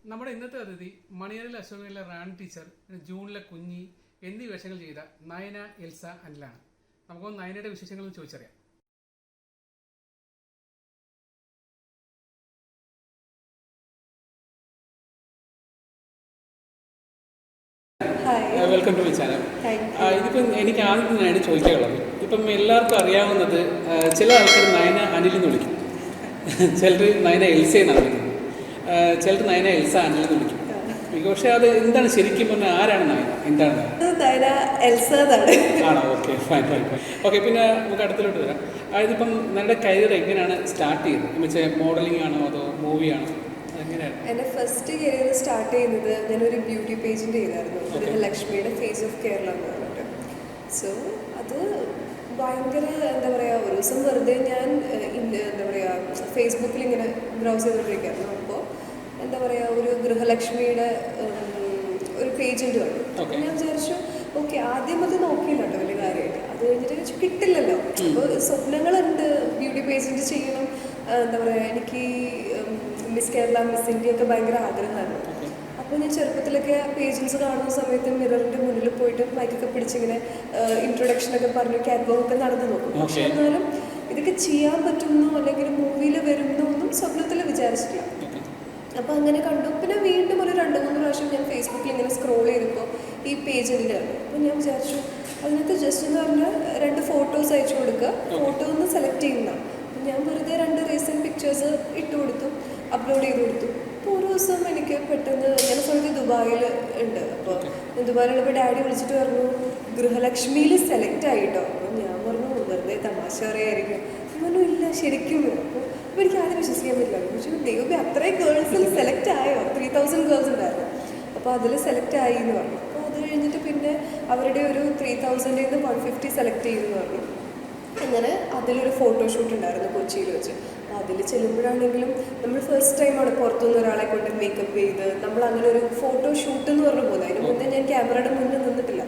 നമ്മുടെ ഇന്നത്തെ അതിഥി മണിയറിൽ അശോകനിലെ റാണി ടീച്ചർ, ജൂണിലെ കുഞ്ഞി എന്നീ വേഷങ്ങൾ ചെയ്ത നയന എൽസ അനിലാണ്. നമുക്കൊന്ന് നയനയുടെ വിശേഷങ്ങൾ ചോദിച്ചറിയാം. Welcome to my channel. ഇതിപ്പം എനിക്ക് ആദ്യം നയന ചോദിക്കാനുള്ളത്, ഇപ്പം എല്ലാവർക്കും അറിയാവുന്നത് ചില ആൾക്കാർ നയന അനിൽ എന്ന് വിളിക്കും, ചിലർ നയന എൽസ എന്നാണ് വിളിക്കുന്നത്, ചിലർ നയന എൽസ അനിൽ എന്ന് വിളിക്കും. പക്ഷെ അത് എന്താണ് ശരിക്കും പറഞ്ഞാൽ ആരാണ് നയന, എന്താണ് ആണോ? Okay, fine fine fine. Okay, പിന്നെ നമുക്ക് അടുത്തിലോട്ട് വരാം. അതായത് ഇപ്പം നിങ്ങളുടെ കരിയർ എങ്ങനെയാണ് സ്റ്റാർട്ട് ചെയ്തത്? എന്ന് വെച്ചാൽ മോഡലിംഗ് ആണോ അതോ മൂവിയാണോ, എങ്ങനെയാണ്? എൻ്റെ ഫസ്റ്റ് കരിയർ സ്റ്റാർട്ട് ചെയ്യുന്നത് ഞാനൊരു ബ്യൂട്ടി പേജിൻ്റെ ചെയ്തായിരുന്നു, ഗൃഹലക്ഷ്മിയുടെ ഫേസ് ഓഫ് കേരള എന്ന് പറഞ്ഞിട്ട്. സോ അത് ഭയങ്കര എന്താ പറയുക, ഒരു ദിവസം വെറുതെ ഞാൻ എന്താ പറയുക ഫേസ്ബുക്കിൽ ഇങ്ങനെ ബ്രൗസ് ചെയ്തുകൊണ്ടിരിക്കുകയായിരുന്നു. അപ്പോൾ എന്താ പറയുക ഒരു ഗൃഹലക്ഷ്മിയുടെ ഒരു പേജുണ്ട് കണ്ടു. ഞാൻ വിചാരിച്ചു ഓക്കെ, ആദ്യം അത് നോക്കിയില്ല കേട്ടോ വലിയ കാര്യമായിട്ട്. അത് കഴിഞ്ഞിട്ട് കിട്ടില്ലല്ലോ. അപ്പോൾ സ്വപ്നങ്ങളുണ്ട്, ബ്യൂട്ടി പേജിൻ്റെ ചെയ്യണം, എന്താ പറയുക എനിക്ക് മിസ് കേരള, മിസ് ഇന്ത്യ ഒക്കെ ഭയങ്കര ആഗ്രഹമായിരുന്നു. അപ്പോൾ ഞാൻ ചെറുപ്പത്തിലൊക്കെ പേജൻസ് കാണുന്ന സമയത്ത് മിററിൻ്റെ മുന്നിൽ പോയിട്ട് മൈക്കൊക്കെ പിടിച്ചിങ്ങനെ ഇൻട്രൊഡക്ഷനൊക്കെ പറഞ്ഞു കാറ്റ്വാക്കൊക്കെ നടന്നു നോക്കും. പക്ഷെ എന്നാലും ഇതൊക്കെ ചെയ്യാൻ പറ്റുന്നോ അല്ലെങ്കിൽ മൂവിയിൽ വരുന്നോ ഒന്നും സ്വപ്നത്തിൽ വിചാരിച്ചിട്ടില്ല. അപ്പോൾ അങ്ങനെ കണ്ടു. പിന്നെ വീണ്ടും ഒരു 2-3 പ്രാവശ്യം ഞാൻ ഫേസ്ബുക്കിൽ ഇങ്ങനെ സ്ക്രോൾ ചെയ്തപ്പോൾ ഈ പേജിൻ്റെ ആണ്. അപ്പോൾ ഞാൻ വിചാരിച്ചു അതിനകത്ത് ജസ്റ്റ് എന്ന് പറഞ്ഞാൽ 2 ഫോട്ടോസ് അയച്ചു കൊടുക്കുക, ഫോട്ടോ ഒന്ന് സെലക്ട് ചെയ്യുന്നതാണ്. ഞാൻ വെറുതെ 2 റീസെൻറ്റ് പിക്ചേഴ്സ് ഇട്ട് കൊടുത്തു, അപ്ലോഡ് ചെയ്ത് കൊടുത്തു. അപ്പോൾ ഒരു ദിവസം എനിക്ക് പെട്ടെന്ന്, ഞാൻ സമയത്ത് ദുബായിൽ ഉണ്ട്. അപ്പോൾ ദുബായിലുള്ളപ്പോൾ ഡാഡി വിളിച്ചിട്ട് പറഞ്ഞു ഗൃഹലക്ഷ്മിയിൽ സെലക്ട് ആയിട്ടോ. അപ്പോൾ ഞാൻ പറഞ്ഞു വെറുതെ തമാശ പറയായിരിക്കും. പറഞ്ഞു ഇല്ല ശരിക്കും. അപ്പോൾ എനിക്ക് ആദ്യം വിശ്വസിക്കാൻ പറ്റില്ല. പക്ഷേ ദൈവമേ അത്രയും ഗേൾസിൽ സെലക്ട് ആയോ? 3000 ഗേൾസ് ഉണ്ടായിരുന്നു. അപ്പോൾ അതിൽ സെലക്ട് ആയി എന്ന് പറഞ്ഞു. അപ്പോൾ അത് കഴിഞ്ഞിട്ട് പിന്നെ അവരുടെ ഒരു 3000-ൽ നിന്ന് 150 സെലക്ട് ചെയ്യുമെന്ന് പറഞ്ഞു. അങ്ങനെ അതിലൊരു ഫോട്ടോഷൂട്ട് ഉണ്ടായിരുന്നു കൊച്ചിയിൽ വെച്ച്. അപ്പോൾ അതിൽ ചെല്ലുമ്പോഴാണെങ്കിലും നമ്മൾ ഫസ്റ്റ് ടൈമാണ് പുറത്തുനിന്ന് ഒരാളെ കൊണ്ട് മേക്കപ്പ് ചെയ്ത് നമ്മൾ അങ്ങനെ ഒരു ഫോട്ടോ ഷൂട്ട് എന്ന് പറഞ്ഞു പോകുന്നത്. അതിന് മുന്നേ ഞാൻ ക്യാമറയുടെ മുന്നിൽ നിന്നിട്ടില്ല.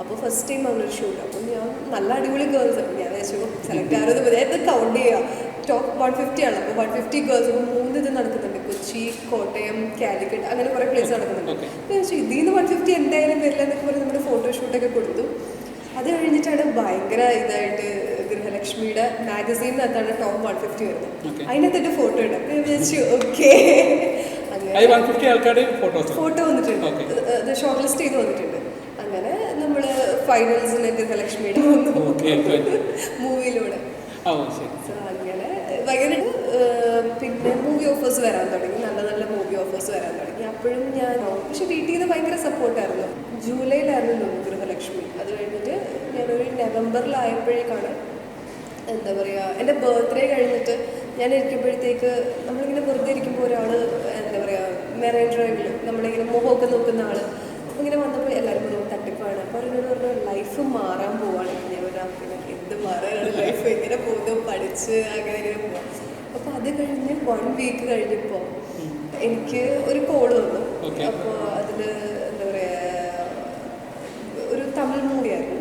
അപ്പോൾ ഫസ്റ്റ് ടൈം അവരൊരു ഷൂട്ട്. അപ്പോൾ ഞാൻ നല്ല അടിപൊളി ഗേൾസ്. അപ്പോൾ ഞാൻ വെച്ചു സെലക്ട് ആയത് ഇത് കൗണ്ട് ചെയ്യുക, ടോപ്പ് 150 ആണ്. അപ്പോൾ 150 ഗേൾസ്. അപ്പോൾ 3 ഇത് നടക്കുന്നുണ്ട്, കൊച്ചി, കോട്ടയം, കാലിക്കറ്റ്, അങ്ങനെ കുറേ പ്ലേസ് നടക്കുന്നുണ്ട്. അപ്പോൾ ഞാൻ ഇതിൽ നിന്ന് 150 എന്തായാലും വരില്ല എന്നൊക്കെ പറഞ്ഞ് നമ്മുടെ ഫോട്ടോഷൂട്ടൊക്കെ കൊടുത്തു. അത് കഴിഞ്ഞിട്ടാണ് ഭയങ്കര ഇതായിട്ട് ഗൃഹലക്ഷ്മിയുടെ മാഗസീനകത്താണ് ടോപ്പ് 150 വരുന്നത്. അതിനകത്ത് ഫോട്ടോ ഉണ്ട്. അപ്പോൾ ഞാൻ വിചാരിച്ചു ഓക്കെ, അങ്ങനെ ഫോട്ടോ വന്നിട്ടുണ്ട്, അത് ഷോർട്ട് ലിസ്റ്റ് ചെയ്ത് വന്നിട്ടുണ്ട്. അങ്ങനെ നമ്മൾ ഫൈനൽസിന് ഗൃഹലക്ഷ്മിയുടെ മൂവിയിലൂടെ അങ്ങനെ ഭയങ്കര പിന്നെ മൂവി ഓഫേഴ്സ് വരാൻ തുടങ്ങി, നല്ല നല്ല മൂവി ഓഫേഴ്സ് വരാൻ തുടങ്ങി. അപ്പോഴും ഞാൻ പക്ഷെ വീട്ടിൽ നിന്ന് ഭയങ്കര സപ്പോർട്ടായിരുന്നു. ജൂലൈയിലായിരുന്നു ഗൃഹലക്ഷ്മി. അത് കഴിഞ്ഞിട്ട് ഞാനൊരു നവംബറിലായപ്പോഴേക്കാണ് എന്താ പറയുക എൻ്റെ ബർത്ത്ഡേ കഴിഞ്ഞിട്ട് ഞാൻ ഇരിക്കുമ്പോഴത്തേക്ക് നമ്മളിങ്ങനെ വെറുതെ ഇരിക്കുമ്പോൾ ഒരാൾ എന്താ പറയുക മെറൈൻ ഡ്രൈവിൽ നമ്മളിങ്ങനെ മുഖമൊക്കെ നോക്കുന്ന ആൾ ഇങ്ങനെ വന്നപ്പോൾ എല്ലാവരും പറഞ്ഞു തട്ടിപ്പാണ്. അപ്പോൾ എന്നോട് പറഞ്ഞു ലൈഫ് മാറാൻ പോവാണ്. ഞാൻ പറഞ്ഞു എന്ത് മാറാനാണ്, ലൈഫ് എങ്ങനെ പോകുന്നു, പഠിച്ച് അങ്ങനെ ഇങ്ങനെ പോവാം. അപ്പോൾ അത് കഴിഞ്ഞ് 1 വീക്ക് കഴിഞ്ഞപ്പോൾ എനിക്ക് ഒരു കോള് വന്നു. അപ്പോൾ അതിൽ എന്താ പറയുക ഒരു തമിഴ് മൂവിയായിരുന്നു.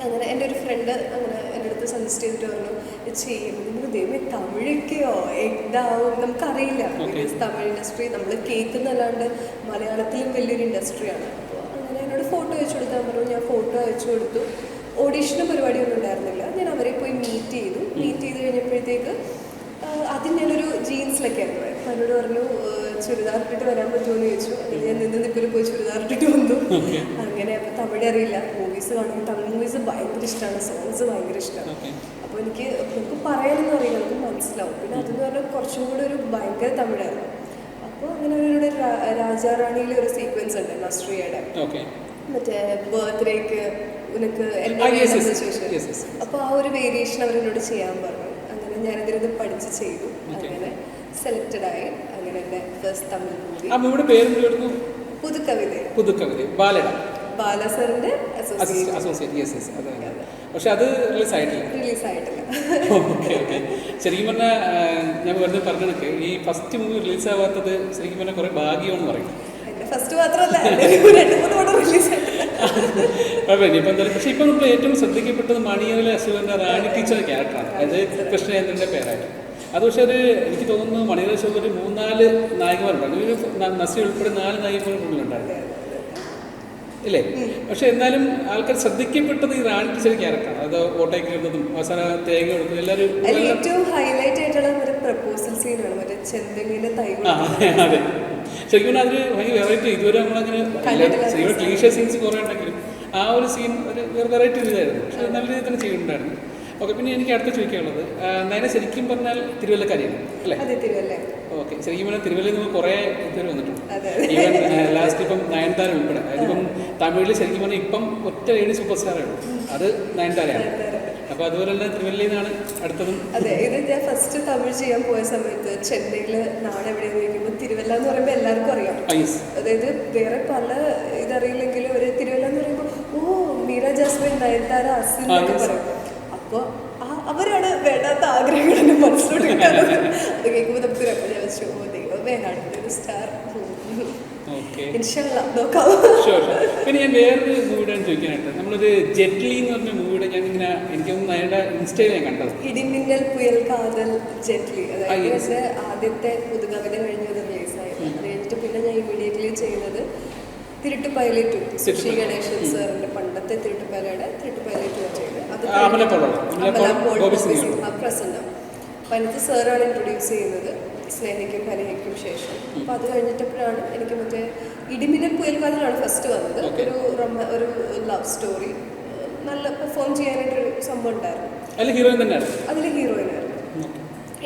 അങ്ങനെ എൻ്റെ ഒരു ഫ്രണ്ട് അങ്ങനെ എൻ്റെ അടുത്ത് സജസ്റ്റ് ചെയ്തിട്ട് പറഞ്ഞു ചെയ്യും. നിങ്ങൾ ദൈവമേ തമിഴൊക്കെയോ എന്താവും നമുക്കറിയില്ല. തമിഴ് ഇൻഡസ്ട്രി നമ്മൾ കേൾക്കുന്നല്ലാണ്ട് മലയാളത്തിലും വലിയൊരു ഇൻഡസ്ട്രിയാണ്. അപ്പോൾ അങ്ങനെ എന്നോട് ഫോട്ടോ അയച്ചു കൊടുക്കാൻ പറഞ്ഞു. ഞാൻ ഫോട്ടോ അയച്ചു കൊടുത്തു. ഓഡീഷനും പരിപാടിയൊന്നും ഉണ്ടായിരുന്നില്ല. ഞാൻ അവരെ പോയി മീറ്റ് ചെയ്തു. മീറ്റ് ചെയ്ത് കഴിഞ്ഞപ്പോഴത്തേക്ക് ആദ്യം ഞാനൊരു ജീൻസിലൊക്കെ ആയിരുന്നു. അപ്പോൾ എന്നോട് പറഞ്ഞു ചുരിദാർ ഇട്ടിട്ട് വരാൻ പറ്റുമോ എന്ന് ചോദിച്ചു. അങ്ങനെ ഞാൻ നിപ്പിൽ പോയി ചുരിദാർ ഇട്ടിട്ട് വന്നു. അങ്ങനെ അപ്പോൾ തമിഴ് അറിയില്ല. മൂവീസ് കാണുമ്പോൾ തമിഴ് മൂവീസ് ഭയങ്കര ഇഷ്ടമാണ്, സോങ്സ് ഭയങ്കര ഇഷ്ടമാണ്. അപ്പോൾ എനിക്ക് പറയാനൊന്നും അറിയില്ല, നമുക്ക് മനസ്സിലാവും. പിന്നെ അതെന്ന് പറഞ്ഞാൽ കുറച്ചും കൂടെ ഒരു ഭയങ്കര തമിഴായിരുന്നു. അപ്പോൾ അങ്ങനെ അവരുടെ രാജാറാണിയിലെ ഒരു സീക്വൻസ് ഉണ്ട് നസ്രിയയുടെ, മറ്റേ ബർത്ത്ഡേക്ക് ഉനക്ക് അപ്പോൾ ആ ഒരു വേരിയേഷൻ അവരെന്നോട് ചെയ്യാൻ പറഞ്ഞു. അങ്ങനെ ഞാനിതിരുന്ന് പഠിച്ച് ചെയ്തു. അങ്ങനെ സെലക്റ്റഡ് ആയി. അങ്ങനെ എൻ്റെ ഫസ്റ്റ് തമിഴ് മൂവി പുതുക്കവിത ബാല സാറിൻ്റെ അസോസിയേറ്റ്. പക്ഷെ അത് റിലീസായിട്ടില്ല. ശരിക്കും പറഞ്ഞാൽ ഞാൻ വെറുതെ പറഞ്ഞതൊക്കെ ഈ ഫസ്റ്റ് മൂവി റിലീസാവാത്തത് ശരിക്കും പറഞ്ഞാൽ കുറേ ഭാഗ്യമെന്ന് പറയും. ഫസ്റ്റ് മാത്രമല്ല 2-3 പടം റിലീസായിട്ടില്ല. ഇപ്പം എന്തായാലും പക്ഷേ ഇപ്പം നമ്മൾ ഏറ്റവും ശ്രദ്ധിക്കപ്പെട്ടത് മണിയറിലെ അശോകൻ്റെ റാണി ടീച്ചർ ക്യാരക്ടറാണ്. അതായത് കൃഷ്ണേന്ദ്രൻ്റെ പേരായിട്ട്. അത് പക്ഷേ ഒരു എനിക്ക് തോന്നുന്നു മണിരത്ന ഷോയിൽ ഒരു 3-4 നായകന്മാരുണ്ടായിരുന്നു. ഒരു നസ്രി ഉൾപ്പെടെ 4 നായകന്മാരുണ്ടായിരുന്നു ഇല്ലേ? പക്ഷെ എന്നാലും ആൾക്കാർ ശ്രദ്ധിക്കപ്പെട്ടത് ഈ റാണിക്ക് ചെറിയ ക്യാരക്ടറാണ്. അത് ഓട്ടയ്ക്ക് ഇടുന്നതും അവസാനം തേങ്ങ കൊടുക്കുന്നതും എല്ലാവരും ഏറ്റവും ഹൈലൈറ്റ് ആയിട്ടുള്ള ഒരു പ്രപ്പോസൽ സീനാണ് മറ്റേ ചെന്തെങ്ങിന്റെ തൈ. അതെ, ശരിക്കും പറഞ്ഞാൽ അതൊരു ഭയങ്കര വെറൈറ്റി. ഇതുവരെ നമ്മളങ്ങനെ ശരിക്കും ക്ലീഷ സീൻസ് കുറേ ഉണ്ടെങ്കിലും ആ ഒരു സീൻ ഒരു വെറൈറ്റി ഇതായിരുന്നു. പക്ഷെ നല്ല രീതിയിൽ തന്നെ ചെയ്യുന്നുണ്ടായിരുന്നു. ഓക്കെ, പിന്നെ എനിക്ക് അടുത്ത് ചോദിക്കാനുള്ളത്, നയന ശരിക്കും പറഞ്ഞാൽ തിരുവല്ലക്കാരിയാണ് അല്ലേ? ഓക്കെ, ശരിക്കും പറഞ്ഞാൽ തിരുവല്ലയിൽ നിന്ന് കുറേ പേര് വന്നിട്ടുണ്ട്. ഈവൻ ലാസ്റ്റ് ഇപ്പം നയൻതാര ഉൾപ്പെടെ. അതിപ്പം തമിഴിൽ ശരിക്കും പറഞ്ഞാൽ ഇപ്പം ഒറ്റ ലേഡി സൂപ്പർ സ്റ്റാറേ ഉള്ളൂ, അത് നയൻതാരയാണ്. അപ്പോൾ അതുപോലെ തന്നെ തിരുവല്ലയിൽ നിന്നാണ് അടുത്തതും. അതെ, ഇത് ഞാൻ ഫസ്റ്റ് തമിഴ് ചെയ്യാൻ പോയ സമയത്ത് ചെന്നൈയിൽ നാട് എവിടെയെന്ന് ചോദിക്കുമ്പോൾ തിരുവല്ല എന്ന് പറയുമ്പോൾ എല്ലാവർക്കും അറിയാം. അതായത് വേറെ പല ഇതറിയില്ലെങ്കിലും ഒരു തിരുവല്ല എന്ന് പറയുമ്പോൾ മീര ജാസ്മിൻ, നയൻതാര, അസിൻ എന്നൊക്കെ പറയും. അപ്പോൾ അവരാണ് വേണ്ടാത്ത ആഗ്രഹങ്ങൾ മനസ്സിലോട്ട് കിട്ടാറുണ്ട്. അത് കേൾക്കുമ്പോൾ നമുക്ക് ദൈവമേ അടുത്തൊരു സ്റ്റാർ നോക്കാം. പിന്നെ ഞാൻ വേറൊരു മൂവിയുടെ ചോദിക്കാനായിട്ട്, നമ്മളൊരു ജെറ്റ്ലി എന്ന് പറഞ്ഞ മൂവിയുടെ ഞാൻ ഇങ്ങനെ എനിക്കൊന്നും അതിൻ്റെ ഇൻസ്റ്റയിൽ ഞാൻ കണ്ടത്, ഇടിമിന്നൽ പുയൽ കാതൽ ജെറ്റ്ലി. അതായത് എൻ്റെ ആദ്യത്തെ പുതുകവിത കഴിഞ്ഞത് റിലീസായത്. അത് കഴിഞ്ഞിട്ട് പിന്നെ ഞാൻ ഇമ്മീഡിയറ്റ്ലി ചെയ്യുന്നത് തിരുട്ടുപയലി 2, ശ്രീ ഗണേശൻ സാറിൻ്റെ പണ്ടത്തെ തിരുട്ടുപയലയുടെ തിരുട്ടുപയലി 2 ചെയ്ത് അത് പ്രസന്നം. അപ്പം അതിനകത്ത് സാറാണ് ഇൻട്രൊഡ്യൂസ് ചെയ്യുന്നത് സ്നേഹയ്ക്കും കനഹയ്ക്കും ശേഷം. അപ്പം അത് കഴിഞ്ഞിട്ടപ്പോഴാണ് എനിക്ക് മറ്റേ ഇടിമിന്നൽ പുയൽക്കാതിലാണ് ഫസ്റ്റ് വന്നത്. ഒരു ലവ് സ്റ്റോറി നല്ല പെർഫോം ചെയ്യാനായിട്ടൊരു സംഭവം ഉണ്ടായിരുന്നു. അതിൽ ഹീറോയിനായിരുന്നു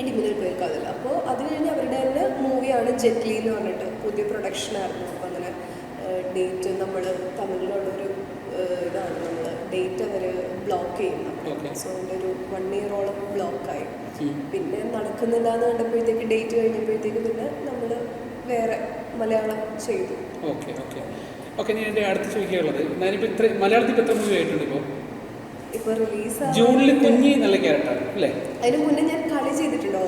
ഇടിമിന്നൽ പുയൽക്കാതിൽ. അപ്പോൾ അത് കഴിഞ്ഞ് അവരുടെ തന്നെ മൂവിയാണ് ജെറ്റ്ലി എന്ന് പറഞ്ഞിട്ട് പുതിയ പ്രൊഡക്ഷനായിരുന്നു. അപ്പോൾ അങ്ങനെ ഡേറ്റ് നമ്മൾ തമിഴിലുള്ളൊരു ഇതാണ്, നമ്മൾ ഡേറ്റ് അവർ ബ്ലോക്ക് ചെയ്യുന്നത്. സോ അതിൻ്റെ ഒരു 1 ഇയറോളം ബ്ലോക്കായി. പിന്നെ നടക്കുന്നില്ല എന്ന് കണ്ടപ്പോഴത്തേക്ക് ഡേറ്റ് കഴിഞ്ഞപ്പോഴത്തേക്ക് പിന്നെ നമ്മൾ വേറെ മലയാളം ചെയ്തു. ഓക്കെ, ഞാൻ എൻ്റെ അടുത്ത് ചോദിക്കാനുള്ളത്, ഞാനിപ്പോൾ മലയാളത്തിൽ എത്ര മൂവി ആയിട്ടുണ്ട് ഇപ്പോൾ റിലീസ് ജൂണിൽ കുഞ്ഞി നല്ല ക്യാരക്ടർ അല്ലേ? അതിന് മുന്നേ ഞാൻ കളി ചെയ്തിട്ടുണ്ടോ?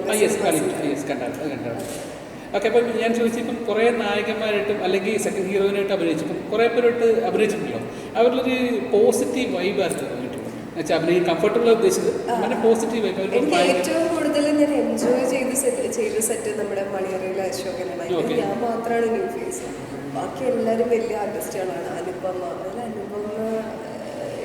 ഓക്കെ, അപ്പം ഞാൻ ചോദിച്ചപ്പം കുറേ നായകന്മാരായിട്ടും അല്ലെങ്കിൽ സെക്കൻഡ് ഹീറോയിനായിട്ട് അഭിനയിച്ചപ്പം കുറേ പേരായിട്ട് അഭിനയിച്ചിട്ടുണ്ടല്ലോ, അവരിലൊരു പോസിറ്റീവ് വൈബായിരുന്നു തോന്നിയിട്ടുള്ളത്. അഭിനയിക്കാൻ കംഫർട്ടബിൾ ഉദ്ദേശിച്ചത് അങ്ങനെ പോസിറ്റീവ് വൈബ്. എനിക്ക് ഏറ്റവും കൂടുതൽ ഞാൻ എൻജോയ് ചെയ്ത സെറ്റ് നമ്മുടെ മണിയറയിലെ അശോകനാണ്. ഞാൻ മാത്രമാണ് ന്യൂ ഫേസ്, ബാക്കി എല്ലാവരും വലിയ ആർട്ടിസ്റ്റുകളാണ്. Anupama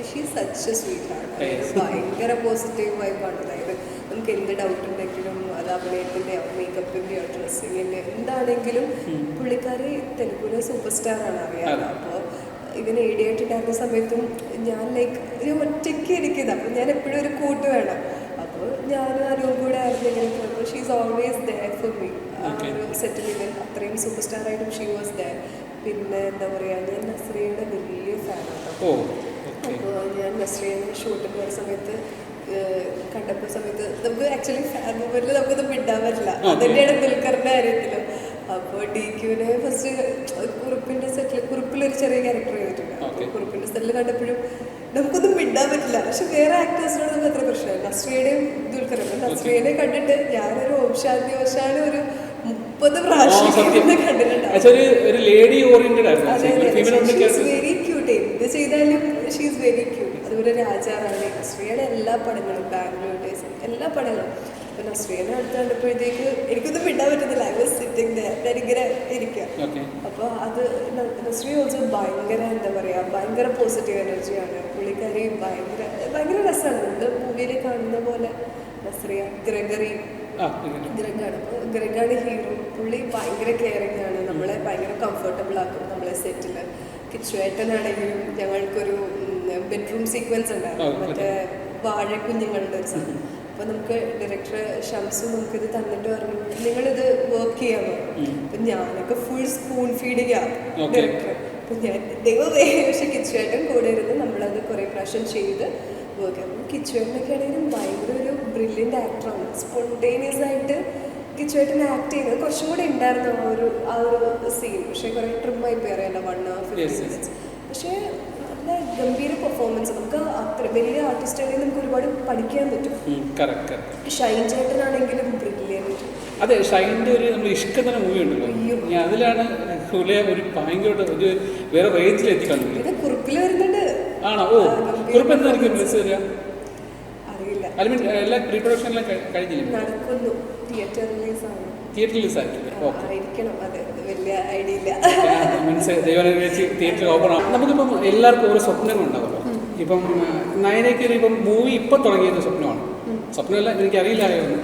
she such a sweetheart. ഭയങ്കര പോസിറ്റീവ് വൈബാണ്. അതായത് നമുക്ക് എന്ത് ഡൗട്ട് ഉണ്ടെങ്കിലും അത് അഭിനയത്തിൻ്റെയോ മേക്കപ്പിൻ്റെയോ ഡ്രസ്സിങ്ങിൻ്റെ എന്താണെങ്കിലും പുള്ളിക്കാരി തെലുഗുവിലെ സൂപ്പർ സ്റ്റാറാണ്, അറിയാം. അപ്പോൾ ഇതിന് ഏടിയായിട്ടുണ്ടായിരുന്ന സമയത്തും ഞാൻ ഒരു ഒറ്റയ്ക്ക് ഇരിക്കുന്നത്. അപ്പോൾ ഞാൻ എപ്പോഴും ഒരു കൂട്ട് വേണം. അപ്പോൾ ഞാനും അനുവും കൂടെ ആയിരുന്നു ഇങ്ങനെ പോയപ്പോൾ she is always there for me. ആ ഒരു സെറ്റിൽ ഇവൻ അത്രയും സൂപ്പർ സ്റ്റാറായിട്ടും ഷീ വാസ് ദെയർ. പിന്നെ എന്താ പറയുക, ഞാൻ നസ്രിയയുടെ വലിയ ഫാനാണ്. അപ്പോൾ ഞാൻ നസ്രിയയുടെ ഷൂട്ടിന് പോയ സമയത്ത് കണ്ടപ്പോൾ സമയത്ത് നമുക്ക് ആക്ച്വലി ഫാൻ മൂവ്മെൻറ്റിൽ നമുക്കൊന്നും വിടാൻ പറ്റില്ല. അതുതന്നെയാണ് ദുൽഖറിൻ്റെ കാര്യത്തിലും. അപ്പോൾ DQവിനെ ഫസ്റ്റ് കുറുപ്പിൻ്റെ സെറ്റിൽ കുറുപ്പിലൊരു ചെറിയ ക്യാരക്ടർ ചെയ്തിട്ടുണ്ട്. അപ്പോൾ കുറുപ്പിൻ്റെ സെറ്റിൽ കണ്ടപ്പോഴും നമുക്കൊന്നും വിടാൻ പറ്റില്ല. പക്ഷെ വേറെ ആക്ടേഴ്സിനോട് നമുക്ക് അത്ര പ്രശ്നമില്ല. നസ്രിയയുടെയും ദുൽഖറിൻ്റെ നസ്രിയനെ കണ്ടിട്ട് ഞാനൊരു ഓംശാന്തി ഓശാനും ഒരു 30 പ്രാവശ്യം കണ്ടിട്ടുണ്ട്. Very cute. എന്ത് ചെയ്താലും ഷീ ഈസ് വെരി ക്യൂട്ട്. അതുപോലെ രാജാറാണി, നസ്രിയയുടെ എല്ലാ പടങ്ങളും, ബാംഗ്ലൂർ ഡേയ്സ് എല്ലാ പടങ്ങളും. അപ്പോൾ നസ്രിയനെ അടുത്ത് കണ്ടപ്പോഴത്തേക്ക് എനിക്കൊന്നും വിടാൻ പറ്റുന്നില്ല. ഐ വാസ് സിറ്റിംഗ് ദെയർ, ഞാനിങ്ങനെ ഇരിക്കുക. അപ്പോൾ അത് നസ്രിയ ഓൾസോ ഭയങ്കര എന്താ പറയുക, ഭയങ്കര പോസിറ്റീവ് എനർജിയാണ് പുള്ളിക്കാരി. ഭയങ്കര രസമാണ്. നമ്മൾ മൂവിയിൽ കാണുന്ന പോലെ നസ്രിയ ഗ്രഗാണ്. അപ്പോൾ ഗ്രഗാണ് ഹീറോ. പുള്ളി ഭയങ്കര കെയറിങ് ആണ്, നമ്മളെ ഭയങ്കര കംഫർട്ടബിൾ ആക്കും നമ്മളെ സെറ്റിൽ. കിച്ചുവേട്ടനാണെങ്കിലും ഞങ്ങൾക്കൊരു ബെഡ്റൂം സീക്വൻസ് ഉണ്ടായിരുന്നു, മറ്റേ വാഴക്കുഞ്ഞുങ്ങളുടെ ഒരു സാധനം. അപ്പോൾ നമുക്ക് ഡയറക്ടർ ഷംസു നമുക്കിത് തന്നിട്ട് പറഞ്ഞു നിങ്ങളിത് വർക്ക് ചെയ്യാൻ പറഞ്ഞു. അപ്പം ഞാനൊക്കെ ഫുൾ സ്പൂൺ ഫീഡിങ് ആണ് ഡയറക്ടർ. അപ്പം ഞാൻ ദൈവമേ, പക്ഷെ കിച്ചുവേട്ടൻ കൂടെ ഇരുന്ന് നമ്മളത് കുറേ പ്രാവശ്യം ചെയ്ത് വർക്ക്. അപ്പം കിച്ചുവേട്ടനൊക്കെ ആണെങ്കിലും ഭയങ്കര ഒരു ബ്രില്യൻ്റ് ആക്ടറാണ്. സ്പോണ്ടേനിയസ് ആയിട്ട് കിച്ചുവേട്ടൻ ആക്ട് ചെയ്യുന്നത് കുറച്ചും കൂടെ ഉണ്ടായിരുന്നു ആ ഒരു സീൻ. പക്ഷേ കുറേ ട്രിമ്മായി പോയി അറിയാലോ, 1 hour 15 minutes. പക്ഷേ നല്ല ഗംഭീര പെർഫോമൻസ്. നമുക്ക് അത്ര വലിയ ആർട്ടിസ്റ്റുകളിൽ നമുക്ക് ഒരുപാട് പഠിക്കാൻ പറ്റും. ഷൈൻ ചേട്ടനാണെങ്കിലും ബ്രില്യൻറ്റ്. അതെ, ഷൈൻ്റെ ഒരു നമ്മൾ ഇഷ്കം തന്നെ മൂവി ഉണ്ടല്ലോ, അതിലാണ് ഒരു ഭയങ്കര ഒരു വേറെ റേഞ്ചിൽ എത്തിക്കാണ്. കുറുപ്പിൽ വരുന്നുണ്ട്. ആണോ? കുറുപ്പ് എന്തായിരിക്കും അറിയില്ല. ഐ മീൻ എല്ലാ പ്രീ പ്രൊഡക്ഷനിലും കഴിഞ്ഞില്ലേ? നടക്കുന്നു. തിയേറ്റർ റിലീസാണ്. തിയേറ്റർ റിലീസാക്കില്ലേ? ഓക്കെ, ആയിരിക്കണം. അതെ, വലിയ ഐഡിയ ഇല്ല. മീൻസ് ദൈവനുഗ്രഹിച്ച് തിയേറ്റർ ഓപ്പൺ ആവും. നമുക്കിപ്പം എല്ലാവർക്കും ഓരോ സ്വപ്നങ്ങളുണ്ടാവുമല്ലോ. ഇപ്പം നയനയ്ക്ക് ഇപ്പം മൂവി ഇപ്പം തുടങ്ങിയത് സ്വപ്നമാണ്. സ്വപ്നമല്ല, എനിക്കറിയില്ലായിരുന്നു.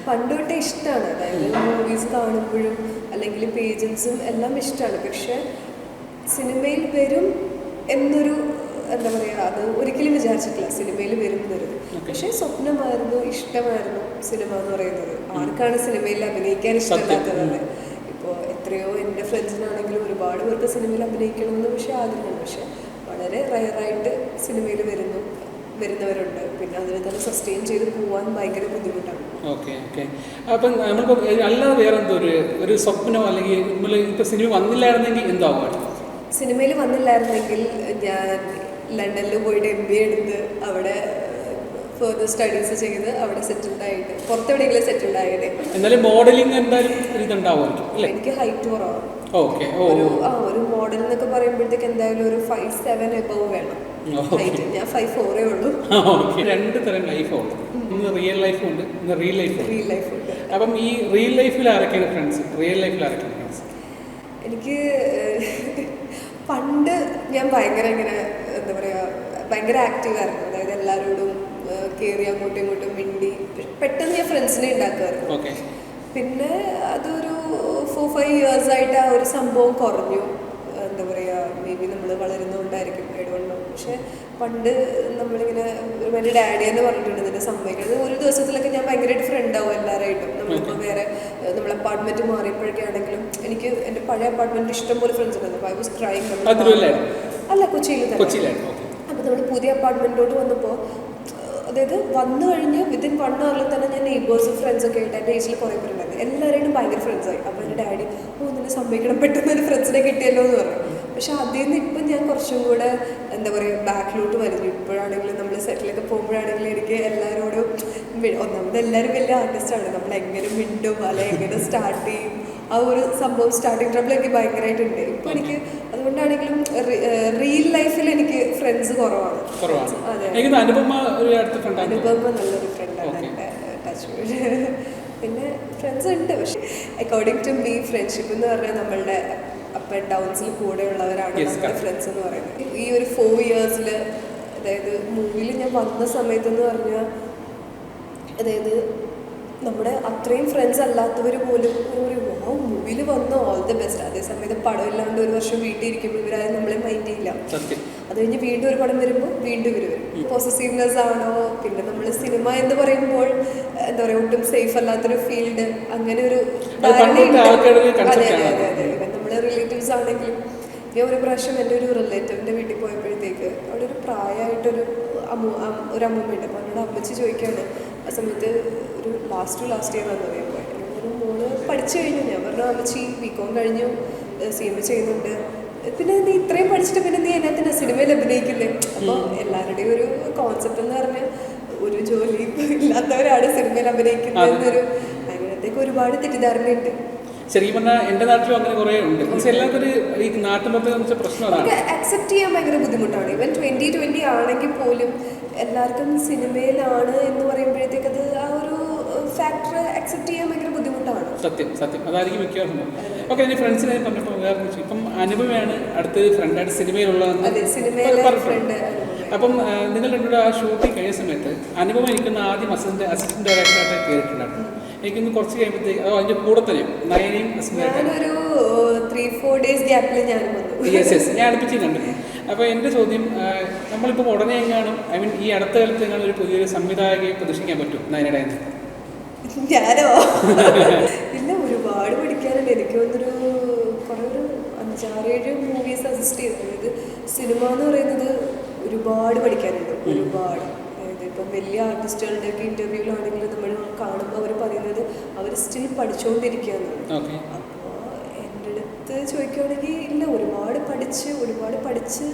പണ്ട് തൊട്ടേ ഇഷ്ടമാണ്. അതായത് മൂവീസ് കാണുമ്പോഴും അല്ലെങ്കിൽ പേജൻസും എല്ലാം ഇഷ്ടമാണ്. പക്ഷെ സിനിമയിൽ വരും എന്നൊരു എന്താ പറയുക, അത് ഒരിക്കലും വിചാരിച്ചിട്ടില്ല സിനിമയിൽ വരുന്നത്. പക്ഷേ സ്വപ്നമായിരുന്നു, ഇഷ്ടമായിരുന്നു സിനിമ എന്ന് പറയുന്നത്. ആർക്കാണ് സിനിമയിൽ അഭിനയിക്കാൻ ഇഷ്ടമില്ലാത്തത്? ഇപ്പോൾ എത്രയോ എൻ്റെ ഫ്രണ്ട്സിനാണെങ്കിലും ഒരുപാട് പേർക്ക് സിനിമയിൽ അഭിനയിക്കണമെന്ന് പക്ഷേ ആഗ്രഹമുണ്ട്. പക്ഷെ വളരെ റയറായിട്ട് സിനിമയിൽ വരുന്നവരുണ്ട്. പിന്നെ അതിനെ തന്നെ സസ്റ്റെയിൻ ചെയ്ത് പോകാൻ ഭയങ്കര ബുദ്ധിമുട്ടാണ്. Okay okay. അപ്പം നമ്മളിപ്പോൾ അല്ലാതെ വേറെ എന്തോ ഒരു സ്വപ്നമോ അല്ലെങ്കിൽ നമ്മൾ ഇപ്പോൾ സിനിമ വന്നില്ലായിരുന്നെങ്കിൽ എന്താകുമായിരുന്നു? സിനിമയിൽ വന്നില്ലായിരുന്നെങ്കിൽ ഞാൻ ലണ്ടനിൽ പോയിട്ട് MBA എടുത്ത് അവിടെ ഫെർദർ സ്റ്റഡീസ് ചെയ്ത് അവിടെ സെറ്റിൽഡായിട്ട് പുറത്തെവിടെയെങ്കിലും സെറ്റിൽഡായത്. എന്നാലും മോഡലിംഗ് എന്തായാലും ഇതുണ്ടാവുമായിരിക്കും അല്ലേ? എനിക്ക് ഹൈറ്റ് കുറവാണ്. ഓക്കെ. ഒരു മോഡൽ എന്നൊക്കെ പറയുമ്പോഴത്തേക്ക് എന്തായാലും ഒരു 5'7" എബവ് വേണം ഹൈറ്റ്. ഞാൻ 5'4" ഉള്ളൂ. രണ്ട് തരം ലൈഫുണ്ട്. ഇന്ന് റിയൽ ലൈഫും ഉണ്ട്, ഇന്ന് റിയൽ ലൈഫ് ഉണ്ട്. അപ്പം ഈ റിയൽ ലൈഫിൽ ആരൊക്കെയാണ് ഫ്രണ്ട്സ്? റിയൽ ലൈഫിൽ ആരൊക്കെയാണ് ഫ്രണ്ട്സ്? എനിക്ക് പണ്ട് ഞാൻ ഭയങ്കര ഇങ്ങനെ എന്താ പറയുക, ഭയങ്കര ആക്റ്റീവായിരുന്നു. അതായത് എല്ലാവരോടും കയറി അങ്ങോട്ടും ഇങ്ങോട്ടും മിണ്ടി പെട്ടെന്ന് ഞാൻ ഫ്രണ്ട്സിനെ ഉണ്ടാക്കുമായിരുന്നു. പിന്നെ അതൊരു 4-5 ഇയേഴ്സായിട്ട് ആ ഒരു സംഭവം കുറഞ്ഞു. എന്താ പറയുക, മേ ബി നമ്മൾ വളരുന്നതുകൊണ്ടായിരിക്കും, ഐ ഡോണ്ട് നോ. പക്ഷെ പണ്ട് നമ്മളിങ്ങനെ എൻ്റെ ഡാഡി എന്ന് പറഞ്ഞിട്ടുണ്ട് ഇതിനെ സമ്മതിക്കുന്നത്. ഒരു ദിവസത്തിലൊക്കെ ഞാൻ ഭയങ്കരമായിട്ട് ഫ്രണ്ടാവും എല്ലാവരായിട്ടും. നമ്മളിപ്പോൾ വേറെ നമ്മൾ അപ്പാർട്ട്മെൻറ്റ് മാറിയപ്പോഴൊക്കെയാണെങ്കിലും എനിക്ക് എൻ്റെ പഴയ അപ്പാർട്ട്മെൻറ്റിൽ ഇഷ്ടംപോലെ ഫ്രണ്ട്സ് ഉണ്ടായിരുന്നു. അപ്പോൾ ഐ വാസ് ക്രൈം. അല്ല, കൊച്ചിയിൽ തന്നെ. അപ്പോൾ നമ്മൾ പുതിയ അപ്പാർട്ട്മെൻറ്റിലോട്ട് വന്നപ്പോൾ, അതായത് വന്നു കഴിഞ്ഞ് വിത്തിൻ 1 hour തന്നെ ഞാൻ നെയ്ബേഴ്സും ഫ്രണ്ട്സൊക്കെ ആയിട്ട് എൻ്റെ ഏജിൽ കുറേ പേരുണ്ടായിരുന്നു. എല്ലാവരും ഭയങ്കര ഫ്രണ്ട്സായി. അപ്പോൾ എൻ്റെ ഡാഡി നിന്നെ സമ്മതിക്കണം, പെട്ടെന്ന് ഒരു ഫ്രണ്ട്സിനെ കിട്ടിയല്ലോ എന്ന് പറഞ്ഞു. പക്ഷെ അതിൽ നിന്ന് ഇപ്പം ഞാൻ കുറച്ചും കൂടെ എന്താ പറയുക ബാക്കിലോട്ട് വരുന്നു. ഇപ്പോഴാണെങ്കിലും നമ്മൾ സെറ്റിലൊക്കെ പോകുമ്പോഴാണെങ്കിലും എനിക്ക് എല്ലാവരോടും ഒന്നാമത് എല്ലാവരും വലിയ ആർട്ടിസ്റ്റാണ്. നമ്മൾ എങ്ങനെ മിണ്ടും അല്ലെങ്കിൽ എങ്ങനെ സ്റ്റാർട്ട് ചെയ്യും, ആ ഒരു സംഭവം സ്റ്റാർട്ടിങ് ട്രബിൾ എനിക്ക് ഭയങ്കരമായിട്ടുണ്ട്. ഇപ്പം എനിക്ക് അതുകൊണ്ടാണെങ്കിലും റിയൽ ലൈഫിൽ എനിക്ക് ഫ്രണ്ട്സ് കുറവാണ്. അതെ, അനുപമ നല്ലൊരു ഫ്രണ്ടാണ് എൻ്റെ ടച്ച്. പിന്നെ ഫ്രണ്ട്സ് ഉണ്ട്, പക്ഷെ അക്കോർഡിംഗ് ടു മീ ഫ്രണ്ട്ഷിപ്പ് എന്ന് പറഞ്ഞാൽ നമ്മളുടെ അപ്പ് ആൻഡ് ഡൗൺസിൽ കൂടെ ഉള്ളവരാണ് നമ്മുടെ ഫ്രണ്ട്സ് എന്ന് പറയുന്നത്. ഈ ഒരു 4 ഇയേഴ്സിൽ, അതായത് മൂവിയിൽ ഞാൻ വന്ന സമയത്തെന്ന് പറഞ്ഞാൽ, അതായത് നമ്മുടെ അത്രയും ഫ്രണ്ട്സ് അല്ലാത്തവർ പോലും ഒരു മൂവിയിൽ വന്ന് ഓൾ ദ ബെസ്റ്റ്. അതേസമയത്ത് പടം ഇല്ലാണ്ട് 1 വർഷം വീട്ടിൽ ഇരിക്കുമ്പോൾ ഇവരാരും നമ്മളെ മൈൻഡ് ചെയ്യില്ല. അത് കഴിഞ്ഞ് വീണ്ടും ഒരു പടം വരുമ്പോൾ വീണ്ടും ഇവർ വരും. പോസസീവ്നെസ് ആണോ, പിന്നെ നമ്മൾ സിനിമ എന്ന് പറയുമ്പോൾ എന്താ പറയുക, ഒട്ടും സേഫ് അല്ലാത്തൊരു ഫീൽഡ്, അങ്ങനെ ഒരു ധാരണയുണ്ട്. അതെ അതെ അതെ അതെ. ഇവൻ നമ്മളെ റിലേറ്റീവ്സ് ആണെങ്കിലും, ഞാൻ ഒരു പ്രാവശ്യം എൻ്റെ ഒരു റിലേറ്റീവിൻ്റെ വീട്ടിൽ പോയപ്പോഴത്തേക്ക് അവിടെ ഒരു പ്രായമായിട്ടൊരു അമ്മൂമ്മയുണ്ട്. അപ്പോൾ എന്നോട് അമ്മച്ചി ചോദിക്കുകയാണ്, ആ സമയത്ത് ഒരു ലാസ്റ്റ് ഇയർ വന്നു ഞാൻ പോയത്. ഒരു മോള് പഠിച്ചു കഴിഞ്ഞു. ഞാൻ പറഞ്ഞു, അമ്മച്ചി BCom കഴിഞ്ഞു, CMA ചെയ്യുന്നുണ്ട്, പിന്നെ നീ ഇത്രയും പഠിച്ചിട്ട് പിന്നെ നീ അതിനകത്ത് സിനിമയിൽ അഭിനയിക്കില്ലേ? അപ്പോൾ എല്ലാവരുടെയും ഒരു കോൺസെപ്റ്റ് എന്ന് പറഞ്ഞാൽ ഒരു ജോലി ഇല്ലാത്തവരാണ് സിനിമയിൽ അഭിനയിക്കുന്നത് എന്നൊരു, അങ്ങനത്തേക്ക് ഒരുപാട് തെറ്റിദ്ധാരണയുണ്ട്. ശരിക്കും പറഞ്ഞാൽ എൻ്റെ നാട്ടിലും അങ്ങനെ കുറേ ഉണ്ട്. എല്ലാവർക്കും ഈ നാട്ടിൻപുറത്തെ പ്രശ്നം അക്സെപ്റ്റ് ചെയ്യാൻ ഭയങ്കര ബുദ്ധിമുട്ടാണ്. ഇവൻ 2020 ആണെങ്കിൽ പോലും എല്ലാവർക്കും സിനിമയിലാണ് എന്ന് പറയുമ്പോഴത്തേക്ക് അത് ആ ഒരു ഫാക്ടർ അക്സെപ്റ്റ് ചെയ്യാൻ ഭയങ്കര ബുദ്ധിമുട്ടാണ്. സത്യം അതായിരിക്കും മിക്കവാറും. ഓക്കെ, എൻ്റെ ഫ്രണ്ട്സിനെ പറഞ്ഞപ്പോൾ വേറെ ഇപ്പം അനുപമയാണ് അടുത്ത് ഫ്രണ്ടായിട്ട് സിനിമയിലുള്ളതെന്ന്. അപ്പം നിങ്ങൾ രണ്ടുകൂടെ ആ ഷൂട്ടിങ് കഴിഞ്ഞ സമയത്ത് അനുപമ എനിക്കൊന്ന് ആദ്യം അസിസ്റ്റന്റ് ഡയറക്ടറായിട്ട് കയറിയിട്ടുണ്ടായിരുന്നു. എനിക്കൊന്ന് കുറച്ച് കഴിയുമ്പോഴത്തേക്ക് അതിൻ്റെ കൂടെ തന്നെ നയനയും ഞാനൊരു 3-4 days ഗ്യാപ്പിൽ ഞാൻ അടുപ്പിച്ച് കണ്ടിരുന്നു. അപ്പോൾ എൻ്റെ ചോദ്യം, നമ്മളിപ്പോൾ ഉടനെ എങ്ങാനും ഐ മീൻ ഈ അടുത്ത കാലത്ത് എങ്ങാനും ഒരു പുതിയൊരു സംവിധായകയെ പ്രതീക്ഷിക്കാൻ പറ്റും നയനയുടെ? ഞാനോ? ഇല്ല, ഒരുപാട് പഠിക്കാനുണ്ട്. എനിക്ക് വന്നൊരു കുറേ ഒരു 5-6-7 മൂവീസ് അസിസ്റ്റ് ചെയ്തു. അതായത് സിനിമ എന്ന് പറയുന്നത് ഒരുപാട് പഠിക്കാനുണ്ട്, ഒരുപാട്. അതായത് ഇപ്പം വലിയ ആർട്ടിസ്റ്റുകളുടെയൊക്കെ ഇൻ്റർവ്യൂവിലാണെങ്കിലും നമ്മൾ കാണുമ്പോൾ അവർ പറയുന്നത് അവർ സ്റ്റിൽ പഠിച്ചുകൊണ്ടിരിക്കുകയെന്നാണ്. അപ്പോൾ എൻ്റെ അടുത്ത് ചോദിക്കുകയാണെങ്കിൽ ഇല്ല, ഒരുപാട് പഠിച്ച്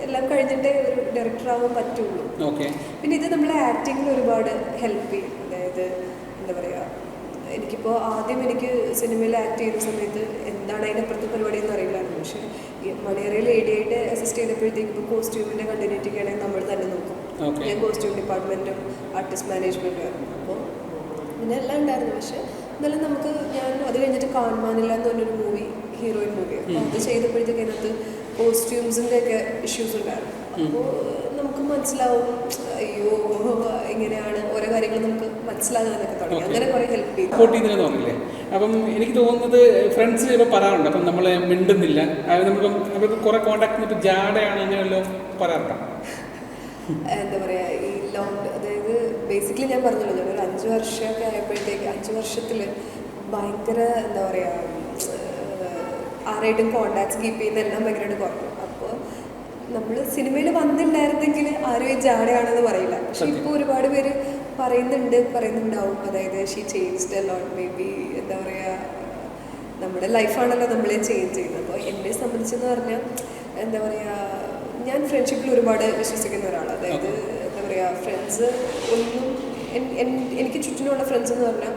എല്ലാം കഴിഞ്ഞിട്ടേ ഒരു ഡയറക്ടറാവാൻ പറ്റുള്ളൂ. പിന്നെ ഇത് നമ്മളെ ആക്ടിങ്ങിൽ ഒരുപാട് ഹെൽപ്പ് ചെയ്യും. അതായത് എന്താ പറയുക, എനിക്കിപ്പോൾ ആദ്യം എനിക്ക് സിനിമയിൽ ആക്ട് ചെയ്യുന്ന സമയത്ത് എന്താണ് അതിനപ്പുറത്തെ പരിപാടി എന്ന് അറിയില്ലായിരുന്നു. പക്ഷേ മണിയറയിൽ AD ആയിട്ട് അസിസ്റ്റ് ചെയ്തപ്പോഴത്തേക്ക് ഇപ്പോൾ കോസ്റ്റ്യൂമിൻ്റെ കണ്ടിന്യൂറ്റിക്ക് ആണെങ്കിൽ നമ്മൾ തന്നെ നോക്കും. ഞാൻ കോസ്റ്റ്യൂം ഡിപ്പാർട്ട്മെൻറ്റും ആർട്ടിസ്റ്റ് മാനേജ്മെൻറ്റും ആയിരുന്നു. അപ്പോൾ പിന്നെ എല്ലാം ഉണ്ടായിരുന്നു. പക്ഷേ എന്നാലും നമുക്ക് ഞാൻ അത് കഴിഞ്ഞിട്ട് കാണുവാനില്ല എന്ന് പറഞ്ഞൊരു മൂവി, ഹീറോയിൻ മൂവി, അപ്പോൾ അത് ചെയ്തപ്പോഴത്തേക്ക് അതിനകത്ത് കോസ്റ്റ്യൂംസിൻ്റെ ഒക്കെ ഇഷ്യൂസ് ഉണ്ടായിരുന്നു. അപ്പോൾ നമുക്ക് മനസ്സിലാവും, അയ്യോ ഇങ്ങനെയാണ് ഓരോ കാര്യങ്ങൾ നമുക്ക് മനസ്സിലാകാനൊക്കെ തുടങ്ങി. അങ്ങനെ കുറേ ഹെൽപ്പ് ചെയ്തു. സപ്പോർട്ട് ചെയ്തില്ലെന്ന് പറഞ്ഞില്ലേ? അപ്പം എനിക്ക് തോന്നുന്നത് ഫ്രണ്ട്സ് ഇപ്പോൾ പറയാറുണ്ട്, അപ്പം നമ്മൾ മിണ്ടുന്നില്ല, നമ്മളിപ്പം അവർക്ക് കുറേ കോൺടാക്ട് ഇപ്പോൾ ജാടയാണ് അങ്ങനെയല്ലോ പറയാറുണ്ടോ? എന്താ പറയുക, ഈ അതായത് ബേസിക്കലി ഞാൻ പറഞ്ഞല്ലോ, ഞാനൊരു 5 വർഷമൊക്കെ ആയപ്പോഴത്തേക്ക് 5 വർഷത്തിൽ ഭയങ്കര എന്താ പറയുക, ആരായിട്ടും കോണ്ടാക്ട്സ് കീപ്പ് ചെയ്യുന്നതെല്ലാം ഭയങ്കരമായിട്ട് കുറഞ്ഞു. അപ്പോൾ നമ്മൾ സിനിമയിൽ വന്നില്ലായിരുന്നെങ്കിൽ ആരും ഈ ജാടയാണെന്ന് പറയില്ല. പക്ഷെ ഇപ്പോൾ ഒരുപാട് പേര് പറയുന്നുണ്ടാവും, അതായത് she changed a lot, may be എന്താ പറയുക, നമ്മുടെ ലൈഫാണല്ലോ നമ്മളെ ചേഞ്ച് ചെയ്യുന്നത്. അപ്പോൾ എന്നെ സംബന്ധിച്ചെന്ന് പറഞ്ഞാൽ എന്താ പറയുക, ഞാൻ ഫ്രണ്ട്ഷിപ്പിൽ ഒരുപാട് വിശ്വസിക്കുന്ന ഒരാളാണ്. അതായത് എന്താ പറയുക, ഫ്രണ്ട്സ് ഒന്നും എനിക്ക് ചുറ്റിനുള്ള ഫ്രണ്ട്സ് എന്ന് പറഞ്ഞാൽ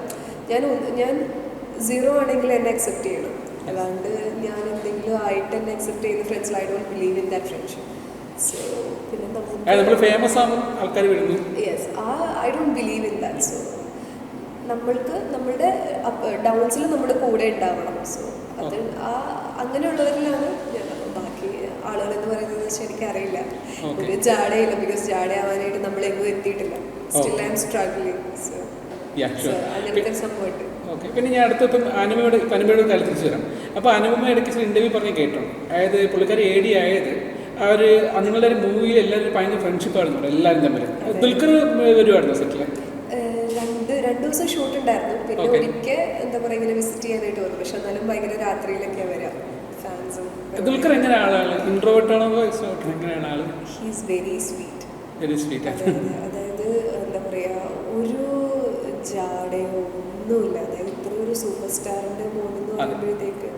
ഞാൻ 0 ആണെങ്കിൽ എന്നെ അക്സെപ്റ്റ് ചെയ്യണം. അല്ലാണ്ട് ഞാൻ എന്തെങ്കിലും ആയിട്ട് എന്നെ അക്സെപ്റ്റ് ചെയ്യുന്ന ഫ്രണ്ട്സിൽ I don't believe in that friendship. So പിന്നെ നമ്മൾ ഫേമസ് ആകുമ്പോൾ ആൾക്കാർ വരുന്നു. Yes, I don't believe in that. So നമ്മൾക്ക് നമ്മുടെ ഡൗൺസിൽ നമ്മുടെ കൂടെ ഉണ്ടാവണം. സോ അത് അങ്ങനെയുള്ളവരിലാണ് ബാക്കി ആളുകളെന്ന് പറയുന്നത് വെച്ചാൽ എനിക്കറിയില്ല. ഒരു ജാടയില്ല, ബിക്കോസ് ജാടയാവാനായിട്ട് നമ്മളെങ്ങും എത്തിയിട്ടില്ല. Still I M struggling. So അങ്ങനത്തെ ഒരു സംഭവമുണ്ട്. ഓക്കെ, പിന്നെ ഞാൻ അടുത്തിപ്പം അനുമയോട് കാലം തിരിച്ചു തരാം. അപ്പോൾ അനുപമ ഇടയ്ക്ക് ഇൻ്റർവ്യൂ പറഞ്ഞ് കേട്ടോ, അതായത് പുള്ളിക്കാരി AD ആയത് അവർ നിങ്ങളുടെ ഒരു മൂവിയിൽ എല്ലാവരും ഭയങ്കര ഫ്രണ്ട്ഷിപ്പ് ആയിരുന്നു എല്ലാവരും തമ്മിൽ. ദുൽഖർ വരുമായിരുന്നു സെറ്റിൽ? 2 ദിവസം ഷൂട്ട് ഉണ്ടായിരുന്നു. പിന്നെ ഒരിക്കൽ എന്താ പറയുക, ഇങ്ങനെ വിസിറ്റ് ചെയ്യാനായിട്ട് വന്നു. പക്ഷെ എന്നാലും ഭയങ്കര രാത്രിയിലൊക്കെയാണ് വരിക. ഫാൻസും. ദുൽഖർ എങ്ങനെ ആളാണ്? ഇൻട്രോവേർട്ട് ആണോ എക്സ്ട്രോവേർട്ട്? എങ്ങനെയാണ് ആൾ? He's very sweet. Very sweet. അതായത് എന്താ പറയുക, ഒരു ജാടയോ ഒന്നുമില്ല. അതായത് ഇത്രയും ഒരു സൂപ്പർ സ്റ്റാറിൻ്റെ മോനെന്ന് പറയുമ്പോഴത്തേക്ക്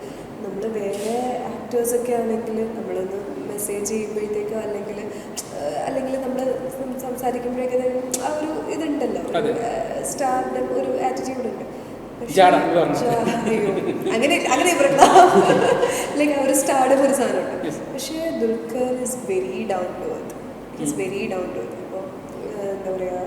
നമ്മൾ വേറെ ആക്ടേഴ്സൊക്കെ ആണെങ്കിൽ നമ്മളൊന്ന് മെസ്സേജ് ചെയ്യുമ്പോഴത്തേക്കോ അല്ലെങ്കിൽ നമ്മൾ സംസാരിക്കുമ്പോഴേക്കും ആ ഒരു ഇതുണ്ടല്ലോ, സ്റ്റാറിൻ്റെ ഒരു ആറ്റിറ്റ്യൂഡ് ഉണ്ട്. അങ്ങനെ പറയണ്ട, ലൈക്ക് ആ ഒരു സ്റ്റാർഡം ഒരു സാധനമുണ്ട്. പക്ഷേ Dulquer is very down to earth. Is very down to earth. അപ്പോൾ എന്താ പറയുക,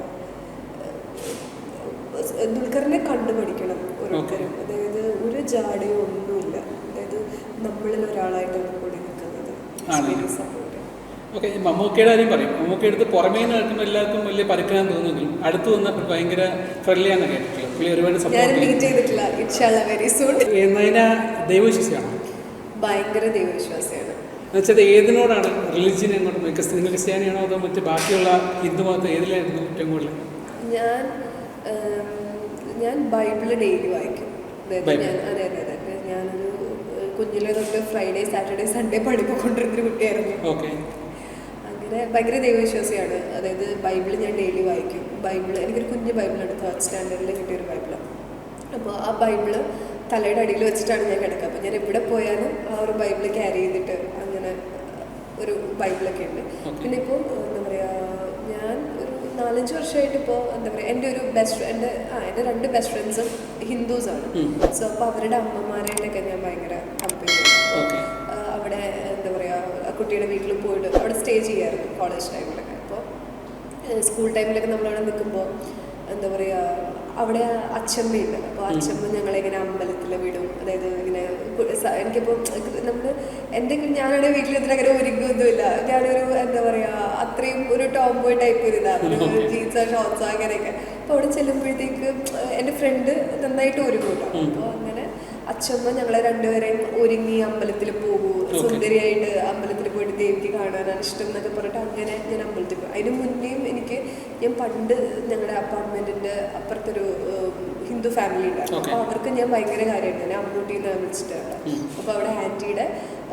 ദുൽഖറിനെ കണ്ടുപഠിക്കണം ഓരോരുത്തരും. അതായത് ഒരു ജാടയോ ഒന്നുമില്ല. അതായത് നമ്മളിൽ ഒരാളായിട്ടാണ് കൂടി നിൽക്കുന്നത്. ഓക്കെ, മമ്മൂക്കയുടെ കാര്യം പറയും. മമ്മൂക്ക എടുത്ത് പുറമേ നിന്ന് കേൾക്കുമ്പോൾ എല്ലാവർക്കും വലിയ പരുക്കാൻ തോന്നുമെങ്കിലും അടുത്ത് വന്നപ്പോൾ ഭയങ്കര ഫ്രണ്ട്ലി ആണെന്ന് കേട്ടിട്ടില്ല. പുള്ളി ഒരുപാട് ദൈവവിശ്വാസിയാണോ? ഭയങ്കര ദൈവവിശ്വാസിയാണ്. എന്നുവെച്ചാൽ ഏതിനോടാണ്? റിലിജിയൻ എങ്ങോട്ട്? നിങ്ങൾ ക്രിസ്ത്യാനിയാണോ അതോ മറ്റ് ബാക്കിയുള്ള ഹിന്ദു മതം ഏതിലായിരുന്നു ഏറ്റവും കൂടുതൽ? ഞാൻ ബൈബിള് ഡെയിലി വായിക്കും. അതെ, ഞാനൊരു കുഞ്ഞിലെ തൊട്ട് ഫ്രൈഡേ, സാറ്റർഡേ, സൺഡേ പഠിപ്പിക്കൊണ്ടിരുന്നൊരു കുട്ടിയായിരുന്നു. അങ്ങനെ ഭയങ്കര ദൈവവിശ്വാസിയാണ്. അതായത് ബൈബിള് ഞാൻ ഡെയിലി വായിക്കും. എനിക്കൊരു കുഞ്ഞ് ബൈബിളാണ്, 3rd സ്റ്റാൻഡേർഡിൽ കിട്ടിയൊരു ബൈബിളാണ്. അപ്പോൾ ആ ബൈബിള് തലയുടെ അടിയിൽ വെച്ചിട്ടാണ് ഞാൻ കിടക്കുക. അപ്പോൾ ഞാൻ എവിടെ പോയാലും ആ ഒരു ബൈബിള് ക്യാരി ചെയ്തിട്ട് അങ്ങനെ ഒരു ബൈബിളൊക്കെ ഉണ്ട്. പിന്നെ ഇപ്പോൾ എന്താ പറയുക, ഞാൻ ഒരു 4-5 വർഷമായിട്ട് ഇപ്പോൾ എന്താ പറയുക, എൻ്റെ 2 ബെസ്റ്റ് ഫ്രണ്ട്സും ഹിന്ദുസാണ്. സോ അപ്പോൾ അവരുടെ അമ്മമാരായിട്ടൊക്കെ ഞാൻ ഭയങ്കര കമ്പനി. അവിടെ എന്താ പറയുക, കുട്ടിയുടെ വീട്ടിൽ പോയിട്ട് അവിടെ സ്റ്റേ ചെയ്യായിരുന്നു കോളേജ് ടൈമിലൊക്കെ. അപ്പോൾ സ്കൂൾ ടൈമിലൊക്കെ നമ്മളവിടെ നിൽക്കുമ്പോൾ എന്താ പറയുക, അവിടെ അച്ഛമ്മയുണ്ട്. അപ്പോൾ അച്ഛമ്മ ഞങ്ങളിങ്ങനെ അമ്പലത്തിൽ വിടും. അതായത് ഇങ്ങനെ എനിക്കിപ്പോൾ ഞാനാണെങ്കിൽ വീട്ടിൽ ഇത്ര അങ്ങനെ ഒരുങ്ങുമൊന്നുമില്ല. ഞാനൊരു എന്താ പറയുക, അത്രയും ഒരു ടോംബോയ് ടൈപ്പ് ഒരു ഇതാണ്, ജീൻസ് ഷോർട്സ് അങ്ങനെയൊക്കെ. അപ്പോൾ അവിടെ ചെല്ലുമ്പോഴത്തേക്ക് എൻ്റെ ഫ്രണ്ട് നന്നായിട്ട് ഒരുങ്ങൂട്ടോ. അപ്പോൾ അങ്ങനെ അച്ഛമ്മ ഞങ്ങളെ 2 പേരെയും ഒരുങ്ങി അമ്പലത്തിൽ പോകും. സുന്ദരിയായിട്ട് അമ്പലത്തിൽ പോയിട്ട് ദേവിക്ക് കാണാനാണ് ഇഷ്ടം എന്നൊക്കെ പറഞ്ഞിട്ട് അങ്ങനെ ഞാൻ അമ്പലത്തിൽ പോകും. അതിന് മുന്നേയും ഞാൻ പണ്ട് ഞങ്ങളുടെ അപ്പാർട്ട്മെൻറ്റിൻ്റെ അപ്പുറത്തൊരു ഹിന്ദു ഫാമിലി ഉണ്ടായിരുന്നു. അപ്പോൾ അവർക്ക് ഞാൻ ഭയങ്കര കാര്യമായിട്ട് ഞാൻ അമ്മൂട്ടിന്ന് വിളിച്ചിട്ടാണ്. അപ്പോൾ അവിടെ ആൻറ്റിയുടെ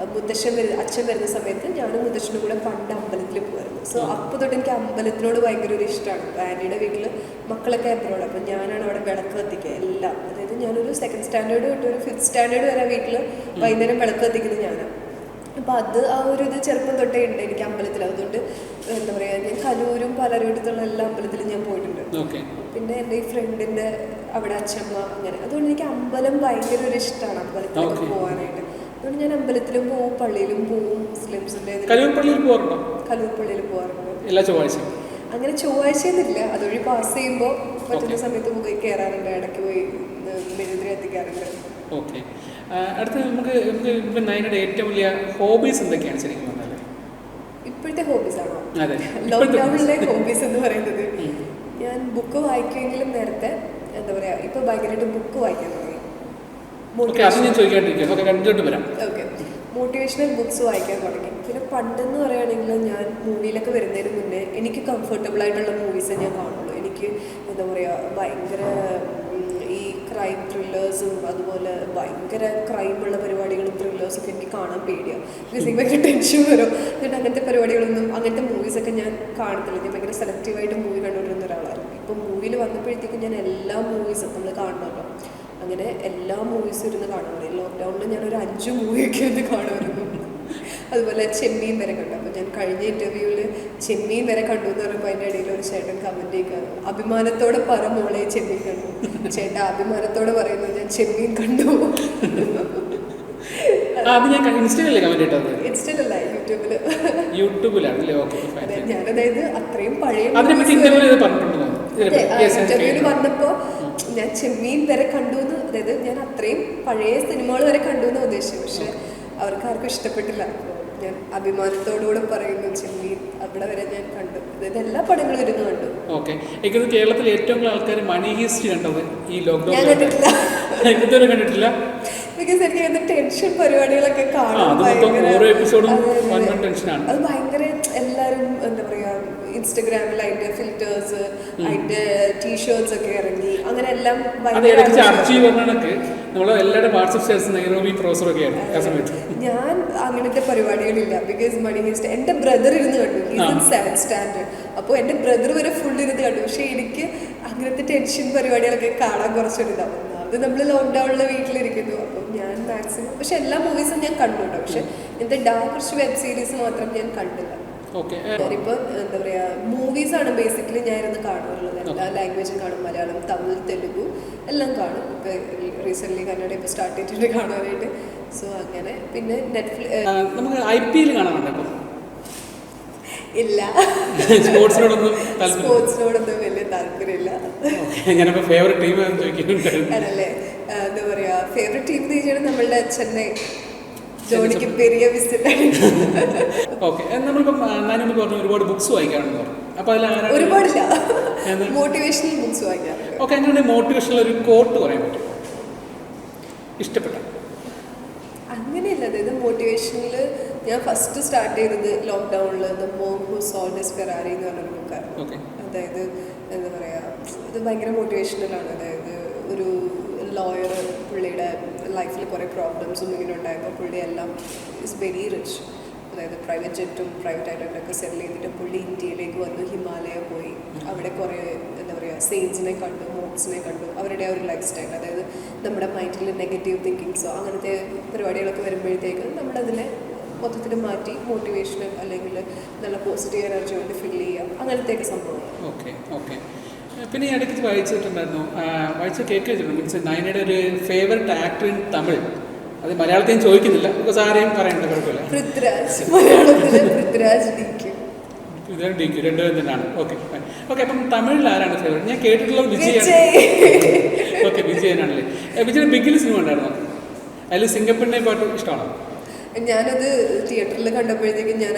അച്ഛൻ വരുന്ന സമയത്ത് ഞാനും മുത്തശ്ശനും കൂടെ പണ്ട് അമ്പലത്തിൽ പോകുമായിരുന്നു. സോ അപ്പോൾ തൊട്ട് എനിക്ക് അമ്പലത്തിനോട് ഭയങ്കര ഒരു ഇഷ്ടമാണ്. അപ്പോൾ ആൻറ്റിയുടെ വീട്ടിൽ മക്കളൊക്കെ എബ്രോഡ്. അപ്പോൾ ഞാനാണ് അവിടെ വിളക്ക് കത്തിക്കുക എല്ലാം. അതായത് ഞാനൊരു 2nd സ്റ്റാൻഡേർഡ് തൊട്ട് ഒരു 5th സ്റ്റാൻഡേർഡ് വരെ വീട്ടിൽ വൈകുന്നേരം വിളക്ക് കത്തിക്കുന്നത് ഞാനാണ്. അപ്പോൾ ആ ഒരു ഇത് ചെറുപ്പം തൊട്ടേ ഉണ്ട് എനിക്ക് അമ്പലത്തിൽ. അതുകൊണ്ട് എന്താ പറയുക, ഞാൻ കലൂരും പാലാരിവട്ടത്തുള്ള എല്ലാ അമ്പലത്തിലും ഞാൻ പോയിട്ടുണ്ട്. പിന്നെ എൻ്റെ ഈ ഫ്രണ്ടിൻ്റെ അവിടെ അച്ഛമ്മ അങ്ങനെ. അതുകൊണ്ട് എനിക്ക് അമ്പലം ഭയങ്കര ഒരു ഇഷ്ടമാണ്, അമ്പലത്തിലൊക്കെ പോകാനായിട്ട്. അതുകൊണ്ട് ഞാൻ അമ്പലത്തിലും പോവും, പള്ളിയിലും പോവും. മുസ്ലിംസിൻ്റെ കലൂർ പള്ളിയിൽ പോകാറുണ്ട് എല്ലാ ചൊവ്വാഴ്ചയും. അങ്ങനെ ചൊവ്വാഴ്ചയൊന്നുമില്ല, അതുവഴി പാസ് ചെയ്യുമ്പോൾ പറ്റുന്ന സമയത്ത് പോയി കയറാറുണ്ട്, ഇടയ്ക്ക് പോയി മെഴുകുതിരി എത്തിക്കാറുണ്ട്. ഓക്കെ, അടുത്ത നമുക്ക് ഇപ്പം നയനയുടെ ഏറ്റവും വലിയ ഹോബീസ് എന്തൊക്കെയാണ് ശരിക്കും പറഞ്ഞാൽ? ഇപ്പോഴത്തെ ഹോബീസ് ആണോ? അതെ, ലോക്ക്ഡൗണിലെ ഹോബീസ് എന്ന് പറയുന്നത് ഞാൻ ബുക്ക് വായിക്കുമെങ്കിലും നേരത്തെ എന്താ പറയുക, ഇപ്പോൾ ഭയങ്കരമായിട്ട് ബുക്ക് വായിക്കാൻ തുടങ്ങി. ഓക്കെ, മോട്ടിവേഷണൽ ബുക്സ് വായിക്കാൻ തുടങ്ങി. പിന്നെ പണ്ടെന്ന് പറയുകയാണെങ്കിൽ ഞാൻ മൂവിയിലൊക്കെ വരുന്നതിന് മുന്നേ എനിക്ക് കംഫർട്ടബിൾ ആയിട്ടുള്ള മൂവീസേ ഞാൻ കാണുള്ളൂ. എനിക്ക് എന്താ പറയുക, ഭയങ്കര ഈ ക്രൈം ത്രില്ലേഴ്സും അതുപോലെ ഭയങ്കര ക്രൈമുള്ള പരിപാടികളും ത്രില്ലേഴ്സൊക്കെ എനിക്ക് കാണാൻ പേടിയാണ്. ബിക്കോസ് എനിക്ക് ഭയങ്കര ടെൻഷൻ വരും. എന്നിട്ട് അങ്ങനത്തെ പരിപാടികളൊന്നും, അങ്ങനത്തെ മൂവീസൊക്കെ ഞാൻ കാണത്തില്ല. ഞാൻ ഭയങ്കര സെലക്റ്റീവായിട്ട് മൂവി കണ്ടുകൊണ്ടിരുന്ന ഒരാളായിരുന്നു. ഇപ്പം മൂവിയിൽ വന്നപ്പോഴത്തേക്കും ഞാൻ എല്ലാ മൂവീസും നമ്മൾ കാണണമല്ലോ, അങ്ങനെ എല്ലാ മൂവീസും ഇരുന്ന് കാണുമായിരുന്നു. ലോക്ക്ഡൗണിൽ ഞാനൊരു 5 മൂവിയൊക്കെ ഇരുന്ന് കാണുമായിരുന്നു. അതുപോലെ ചെമ്മീൻ വരെ കണ്ടു. അപ്പോൾ ഞാൻ കഴിഞ്ഞ ഇൻ്റർവ്യൂവിൽ ചെമ്മീൻ വരെ കണ്ടു എന്ന് പറയുമ്പോൾ അതിൻ്റെ ഇടയിൽ ഒരു ചേട്ടൻ കമൻറ്റ് ചെയ്യുക, അഭിമാനത്തോടെ പറ മോളെ ചെമ്മീൻ കണ്ടു. ചേട്ടാ അഭിമാനത്തോടെ പറയുന്നത് ഞാൻ ചെമ്മീൻ കണ്ടു. ഇൻസ്റ്റയിലല്ല, യൂട്യൂബിലാണ്. ഞാൻ അതായത് അത്രയും പഴയ ഇന്റർവ്യൂവിൽ വന്നപ്പോൾ ഞാൻ ചെമ്മീൻ വരെ കണ്ടു എന്ന്, അതായത് ഞാൻ അത്രയും പഴയ സിനിമകൾ വരെ കണ്ടു എന്ന് ഉദ്ദേശിച്ചു. പക്ഷെ അവർക്ക് ആർക്കും ഇഷ്ടപ്പെട്ടില്ല. ഞാൻ അഭിമാനത്തോടുകൂടെ പറയുന്നു ചെമ്മീൻ അവിടെ വരെ ഞാൻ കണ്ടു. അതായത് എല്ലാ പടങ്ങളും ഇരുന്ന് കണ്ടു. ഓക്കെ, എനിക്ക് കേരളത്തിൽ ഏറ്റവും കൂടുതൽ ആൾക്കാർ മണി ഹീസ്റ്റ് കണ്ടത് ഈ ലോക്ക്ഡൗൺ. ഞാൻ കണ്ടിട്ടില്ല. ബിക്കോസ് എനിക്ക് അതിന്റെ ടെൻഷൻ പരിപാടികളൊക്കെ കാണാൻ അത് ഭയങ്കര, എല്ലാവരും എന്താ പറയാ ഇൻസ്റ്റഗ്രാമിൽ അതിന്റെ ഫിൽറ്റേഴ്സ്, അതിന്റെ ടീഷർട്സ് ഒക്കെ ഇറങ്ങി, അങ്ങനെ എല്ലാം ഞാൻ അങ്ങനത്തെ പരിപാടികളില്ല. ബിക്കോസ് മണി ഹീസ്റ്റ് എന്റെ ബ്രദർ ഇരുന്ന് കണ്ടു. 7th standard. അപ്പോൾ എന്റെ ബ്രദർ വരെ ഫുൾ ഇരുന്ന് കണ്ടു. പക്ഷെ എനിക്ക് അങ്ങനത്തെ ടെൻഷൻ പരിപാടികളൊക്കെ കാണാൻ കുറച്ചൊരിതാണ്. അത് നമ്മൾ ലോക്ക്ഡൗണിൽ വീട്ടിലിരിക്കുന്നു. അപ്പം ഞാൻ മാക്സിമം, പക്ഷെ എല്ലാ മൂവീസും ഞാൻ കണ്ടുണ്ടോ, പക്ഷെ ഇങ്ങനത്തെ കുറച്ച് വെബ് സീരീസ് മാത്രം ഞാൻ കണ്ടില്ല. ഞാനിപ്പോൾ എന്താ പറയുക, മൂവീസാണ് ബേസിക്കലി ഞാൻ ഇരുന്ന് കാണാറുള്ളത്. എല്ലാ ലാംഗ്വേജും കാണും, മലയാളം, തമിഴ്, തെലുഗു എല്ലാം കാണും. ഇപ്പോൾ റീസെൻ്റ്ലി കന്നഡ ഇപ്പോൾ സ്റ്റാർട്ട് ചെയ്തിട്ടുണ്ട് കാണാനായിട്ട്. സോ അങ്ങനെ. പിന്നെ നെറ്റ്ഫ്ലിക്സ് നമുക്ക് IPL കാണാറുണ്ട്. ഇല്ല, സ്പോർട്സിനോടൊന്നും വലിയ താല്പര്യമില്ല. അതല്ലേ എന്താ പറയാ, ഫേവറേറ്റ് ടീം എന്ന് വെച്ചാൽ നമ്മളുടെ ചെന്നൈ. ജോലിക്ക് പെരിയ ഒരുപാട് ബുക്സ് വായിക്കാറുണ്ട്. ഒരുപാടില്ല, മോട്ടിവേഷണൽ ബുക്സ് വായിക്കാറുണ്ട്. ഓക്കെ, അങ്ങനെ മോട്ടിവേഷണൽ ഒരു കോട്ട് പറയാൻ പറ്റും ഇഷ്ടപ്പെട്ട? അങ്ങനെയല്ല, അതായത് മോട്ടിവേഷനിൽ ഞാൻ ഫസ്റ്റ് സ്റ്റാർട്ട് ചെയ്തത് ലോക്ക്ഡൗണിൽ the monk who solved his Ferrari എന്ന് പറഞ്ഞൊരു ബുക്കായിരുന്നു. അതായത് എന്താ പറയുക, ഇത് ഭയങ്കര മോട്ടിവേഷണലാണ്. അതായത് ഒരു ലോയർ, പുള്ളിയുടെ ലൈഫിൽ കുറേ പ്രോബ്ലംസും ഇങ്ങനെ ഉണ്ടായപ്പോൾ പുള്ളി എല്ലാം ഈസ് വെരി റിച്ച്. അതായത് പ്രൈവറ്റ് ജെറ്റും പ്രൈവറ്റ് ഐലൻഡൊക്കെ സെറ്റിൽ ചെയ്തിട്ട് പുള്ളി ഇന്ത്യയിലേക്ക് വന്നു, ഹിമാലയ പോയി, അവിടെ കുറേ എന്താ പറയുക സെയിൻസിനെ കണ്ടു, മോക്സിനെ കണ്ടു. അവരുടെ ആ ഒരു ലൈഫ് സ്റ്റൈൽ, അതായത് നമ്മുടെ മൈൻഡിൽ നെഗറ്റീവ് തിങ്കിങ്സോ അങ്ങനത്തെ പരിപാടികളൊക്കെ വരുമ്പോഴത്തേക്ക് നമ്മളതിനെ മൊത്തത്തിൽ മാറ്റി മോട്ടിവേഷണൽ അല്ലെങ്കിൽ നല്ല പോസിറ്റീവ് എനർജി കൊണ്ട് ഫീൽ ചെയ്യുക, അങ്ങനത്തെയൊക്കെ സംഭവം. Okay okay. പിന്നെ ഈ ഇടയ്ക്ക് വായിച്ചിട്ടുണ്ടായിരുന്നു, കേൾക്കിട്ടുണ്ട് മീൻസ് നയനയുടെ ഒരു ഫേവററ്റ് ആക്ടർ ഇൻ തമിഴ്. അത് മലയാളത്തിൽ ചോദിക്കുന്നില്ല, ബിക്കോസ് ആരെയും പറയണ്ട, കുഴപ്പമില്ല. പൃഥ്വിരാജ്, മലയാളത്തിൽ പൃഥ്വിരാജ്, DQ രണ്ടുപേരും തന്നെയാണ്. Okay okay. അപ്പം തമിഴിൽ ആരാണ് ഫേവറേറ്റ്? ഞാൻ കേട്ടിട്ടുള്ളത് വിജയ്. ഓക്കെ, വിജയനാണല്ലേ. വിജയ് ബിഗിൽ സിനിമ ഉണ്ടായിരുന്നു, അതിൽ സിംഗപ്പൂരിനെ പാട്ട് ഇഷ്ടമാണോ? ഞാനത് തിയേറ്ററിൽ കണ്ടപ്പോഴത്തേക്കും ഞാൻ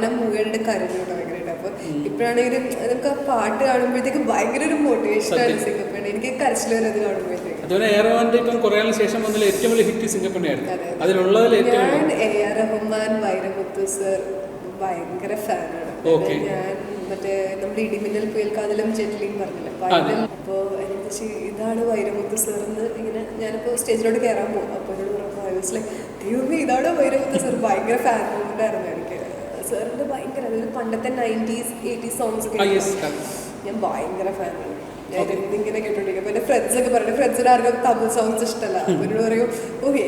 ആ മൂവിയുടെ കരഞ്ഞോട്ട് ഭയങ്കരമായിട്ട്. അപ്പോൾ ഇപ്പോഴാണെങ്കിലും നമുക്ക് ആ പാട്ട് കാണുമ്പോഴത്തേക്കും ഭയങ്കര ഒരു മോട്ടിവേഷനാണ് സിംഗപ്പൂരിനെ. എനിക്ക് കരച്ചിൽ വരെ അത് കാണുമ്പോഴത്തേക്കും. അതുപോലെ എയർമാൻ്റെ ഇപ്പം കുറേ ശേഷം വന്നതിൽ ഏറ്റവും വലിയ ഹിറ്റ് സിംഗപ്പൂരിനായിരുന്നു. അതിലുള്ളതിൽ ഞാൻ AR റഹ്മാൻ, വൈരമുത്തു സർ ഭയങ്കര ഫാനാണ്. ഞാൻ മറ്റേ നമ്മുടെ ഇടിമിന്നൽ പുയൽക്കാതലും ജെറ്റ്ലിയും പറഞ്ഞില്ല ഫൈനൽ. അപ്പോൾ എനിക്ക് ഇതാണ് വൈരമുത്തു സർ എന്ന് ഇങ്ങനെ ഞാനിപ്പോൾ സ്റ്റേജിലോട്ട് കയറാൻ പോകും. അപ്പോൾ എന്നോട് പറയുമ്പോൾ ഐ വാസ് ലൈക്ക്, ദൈവമേ ഇതാണ് വൈരമുത്തു സർ. ഭയങ്കര ഫാൻ മൂവ്മെൻ്റായിരുന്നു എനിക്ക് സാറിൻ്റെ. ഭയങ്കര അതായത് പണ്ടത്തെ 90s 80s സോങ്സ് ഒക്കെ ഞാൻ ഭയങ്കര ഫാനാണ്. ഞാൻ ഇങ്ങനെ കേട്ടോണ്ടിരിക്കും. അപ്പോൾ എൻ്റെ ഫ്രണ്ട്സൊക്കെ പറയുന്നത്, ഫ്രണ്ട്സിന് ആർക്കും തമിഴ് സോങ്സ് ഇഷ്ടമല്ല. അപ്പോൾ എന്നോട് പറയും,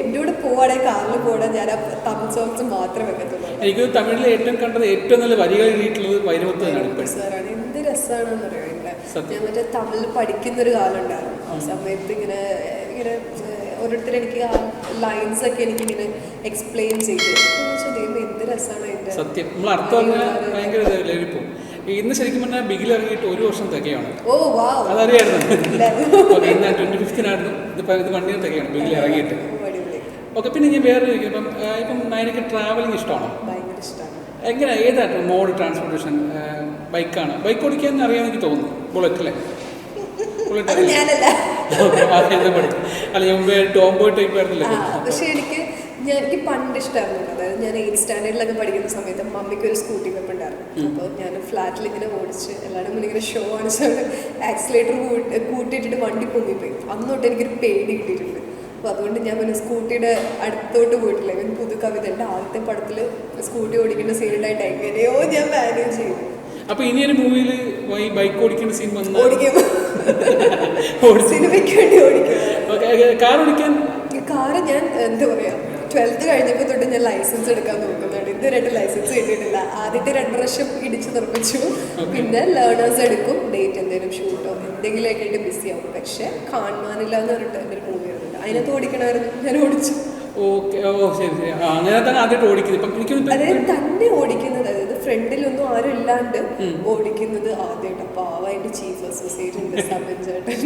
എൻ്റെ കൂടെ പോവാണെങ്കിൽ കാറിൽ പോകണം, ഞാൻ ആ തമിഴ് സോങ്സ് മാത്രമേ വെക്കത്തുള്ളൂ. എനിക്ക് തമിഴിൽ ഏറ്റവും കണ്ടത് ഏറ്റവും നല്ല വരികൾ എഴുതിയിട്ടുള്ളത് വൈരമുത്തു സാറാണ്. എന്ത് രസമാണെന്ന് അറിയാം. ഞാൻ മറ്റേ തമിഴ് പഠിക്കുന്നൊരു കാലം ഉണ്ടായിരുന്നു. ആ സമയത്ത് ഇങ്ങനെ ഓരോരുത്തർ എനിക്ക് ആ ലൈൻസ് ഒക്കെ എനിക്കിങ്ങനെ എക്സ്പ്ലെയിൻ ചെയ്തു. ദൈവം എന്ത് രസമാണ് അതിൻ്റെ സത്യം. നമ്മൾ അർത്ഥം ഭയങ്കര ലഭിക്കും. ഇന്ന് ശരിക്കും പറഞ്ഞാൽ ബിഗിൽ ഇറങ്ങിയിട്ട് 1 വർഷം തികയാണ്. ഓ വാവ്, അതറിയായിരുന്നു. ഓക്കെ, ഇന്ന് 25th ഇതിപ്പോൾ ഇത് 1 year തികയാണ് ബിഗിൽ ഇറങ്ങിയിട്ട്. ഓക്കെ, പിന്നെ ഞാൻ വേറെ ചോദിക്കും, ഇപ്പം നയനക്ക് ട്രാവലിംഗ് ഇഷ്ടമാണോ? ഭയങ്കര ഇഷ്ടമാണ്. എങ്ങനെ, ഏതാണ് മോഡ് ട്രാൻസ്പോർട്ടേഷൻ? ബൈക്കാണ്? ബൈക്ക് ഓടിക്കാൻ അറിയാമെന്ന് എനിക്ക് തോന്നുന്നു. ബുള്ളറ്റല്ലേ? ബുള്ളറ്റ് അല്ല, ഞാൻ മുമ്പേ ടോംബോയ് ടൈപ്പ് ആയിരുന്നില്ല. പക്ഷെ എനിക്ക് പണ്ട് ഇഷ്ടമായിരുന്നു. അതായത് ഞാൻ 8th സ്റ്റാൻഡേർഡിലൊക്കെ പഠിക്കുന്ന സമയത്ത് മമ്മിക്ക് ഒരു സ്കൂട്ടി വെപ്പ് ഉണ്ടായിരുന്നു. അപ്പോൾ ഞാൻ ഫ്ലാറ്റിൽ ഇങ്ങനെ ഓടിച്ച് എല്ലാവരും മുന്നേ ഇങ്ങനെ ഷോ കാണിച്ചാൽ ആക്സിലേറ്റർ കൂട്ടിയിട്ടിട്ട് വണ്ടി പൊങ്ങിപ്പോയി. അന്ന് തൊട്ട് എനിക്കൊരു പേടി കിട്ടിയിട്ടുണ്ട്. അപ്പോൾ അതുകൊണ്ട് ഞാൻ പിന്നെ സ്കൂട്ടിയുടെ അടുത്തോട്ട് പോയിട്ടില്ല. ഇവൻ പുതു കവിത എൻ്റെ ആദ്യത്തെ പടത്തിൽ സ്കൂട്ടി ഓടിക്കേണ്ട സീനുണ്ടായിട്ട് എങ്ങനെയോ ഞാൻ മാനേജ് ചെയ്തു. അപ്പൊ ഇനിയൊരു മൂവിയിൽ ഈ ബൈക്ക് ഓടിക്കേണ്ട സീൻ വന്നു ഓടിക്കും, സിനിമയ്ക്ക് വേണ്ടി ഓടിക്കും. കാർ ഓടിക്കാൻ? കാറ് ഞാൻ എന്താ പറയാ 12th കഴിഞ്ഞപ്പോൾ തൊട്ട് ഞാൻ ലൈസൻസ് എടുക്കാൻ നോക്കുന്നുണ്ട്. ഇതുവരെയായിട്ട് ലൈസൻസ് കിട്ടിയിട്ടില്ല. ആദ്യത്തെ 2 പ്രാവശ്യം ഇടിച്ച് നിർമ്മിച്ചു. പിന്നെ ലേണേഴ്സ് എടുക്കും, ഡേറ്റ് എന്തെങ്കിലും ഷൂട്ടോ എന്തെങ്കിലുമൊക്കെ ആയിട്ട് ബിസി ആവും. പക്ഷെ കാണാനില്ല എന്ന് പറഞ്ഞിട്ട് എൻ്റെ ഒരു മൂവി വരുന്നുണ്ട്, അതിനകത്ത് ഓടിക്കണമായിരുന്നു. ഞാൻ ഓടിച്ചു. ഓക്കെ, ഓ ശരി ശരി. അങ്ങനെ തന്നെ ആദ്യമായിട്ട് ഓടിക്കുന്നത്. ഇപ്പം എനിക്ക് അതായത് തന്നെ ഓടിക്കുന്നത്, അതായത് ഫ്രണ്ടിലൊന്നും ആരും ഇല്ലാണ്ട് ഓടിക്കുന്നത് ആദ്യമായിട്ട്. പാവായിട്ട് ചീഫ് അസോസിയേറ്റ് ഉണ്ട് സമൻ ചേട്ടൻ,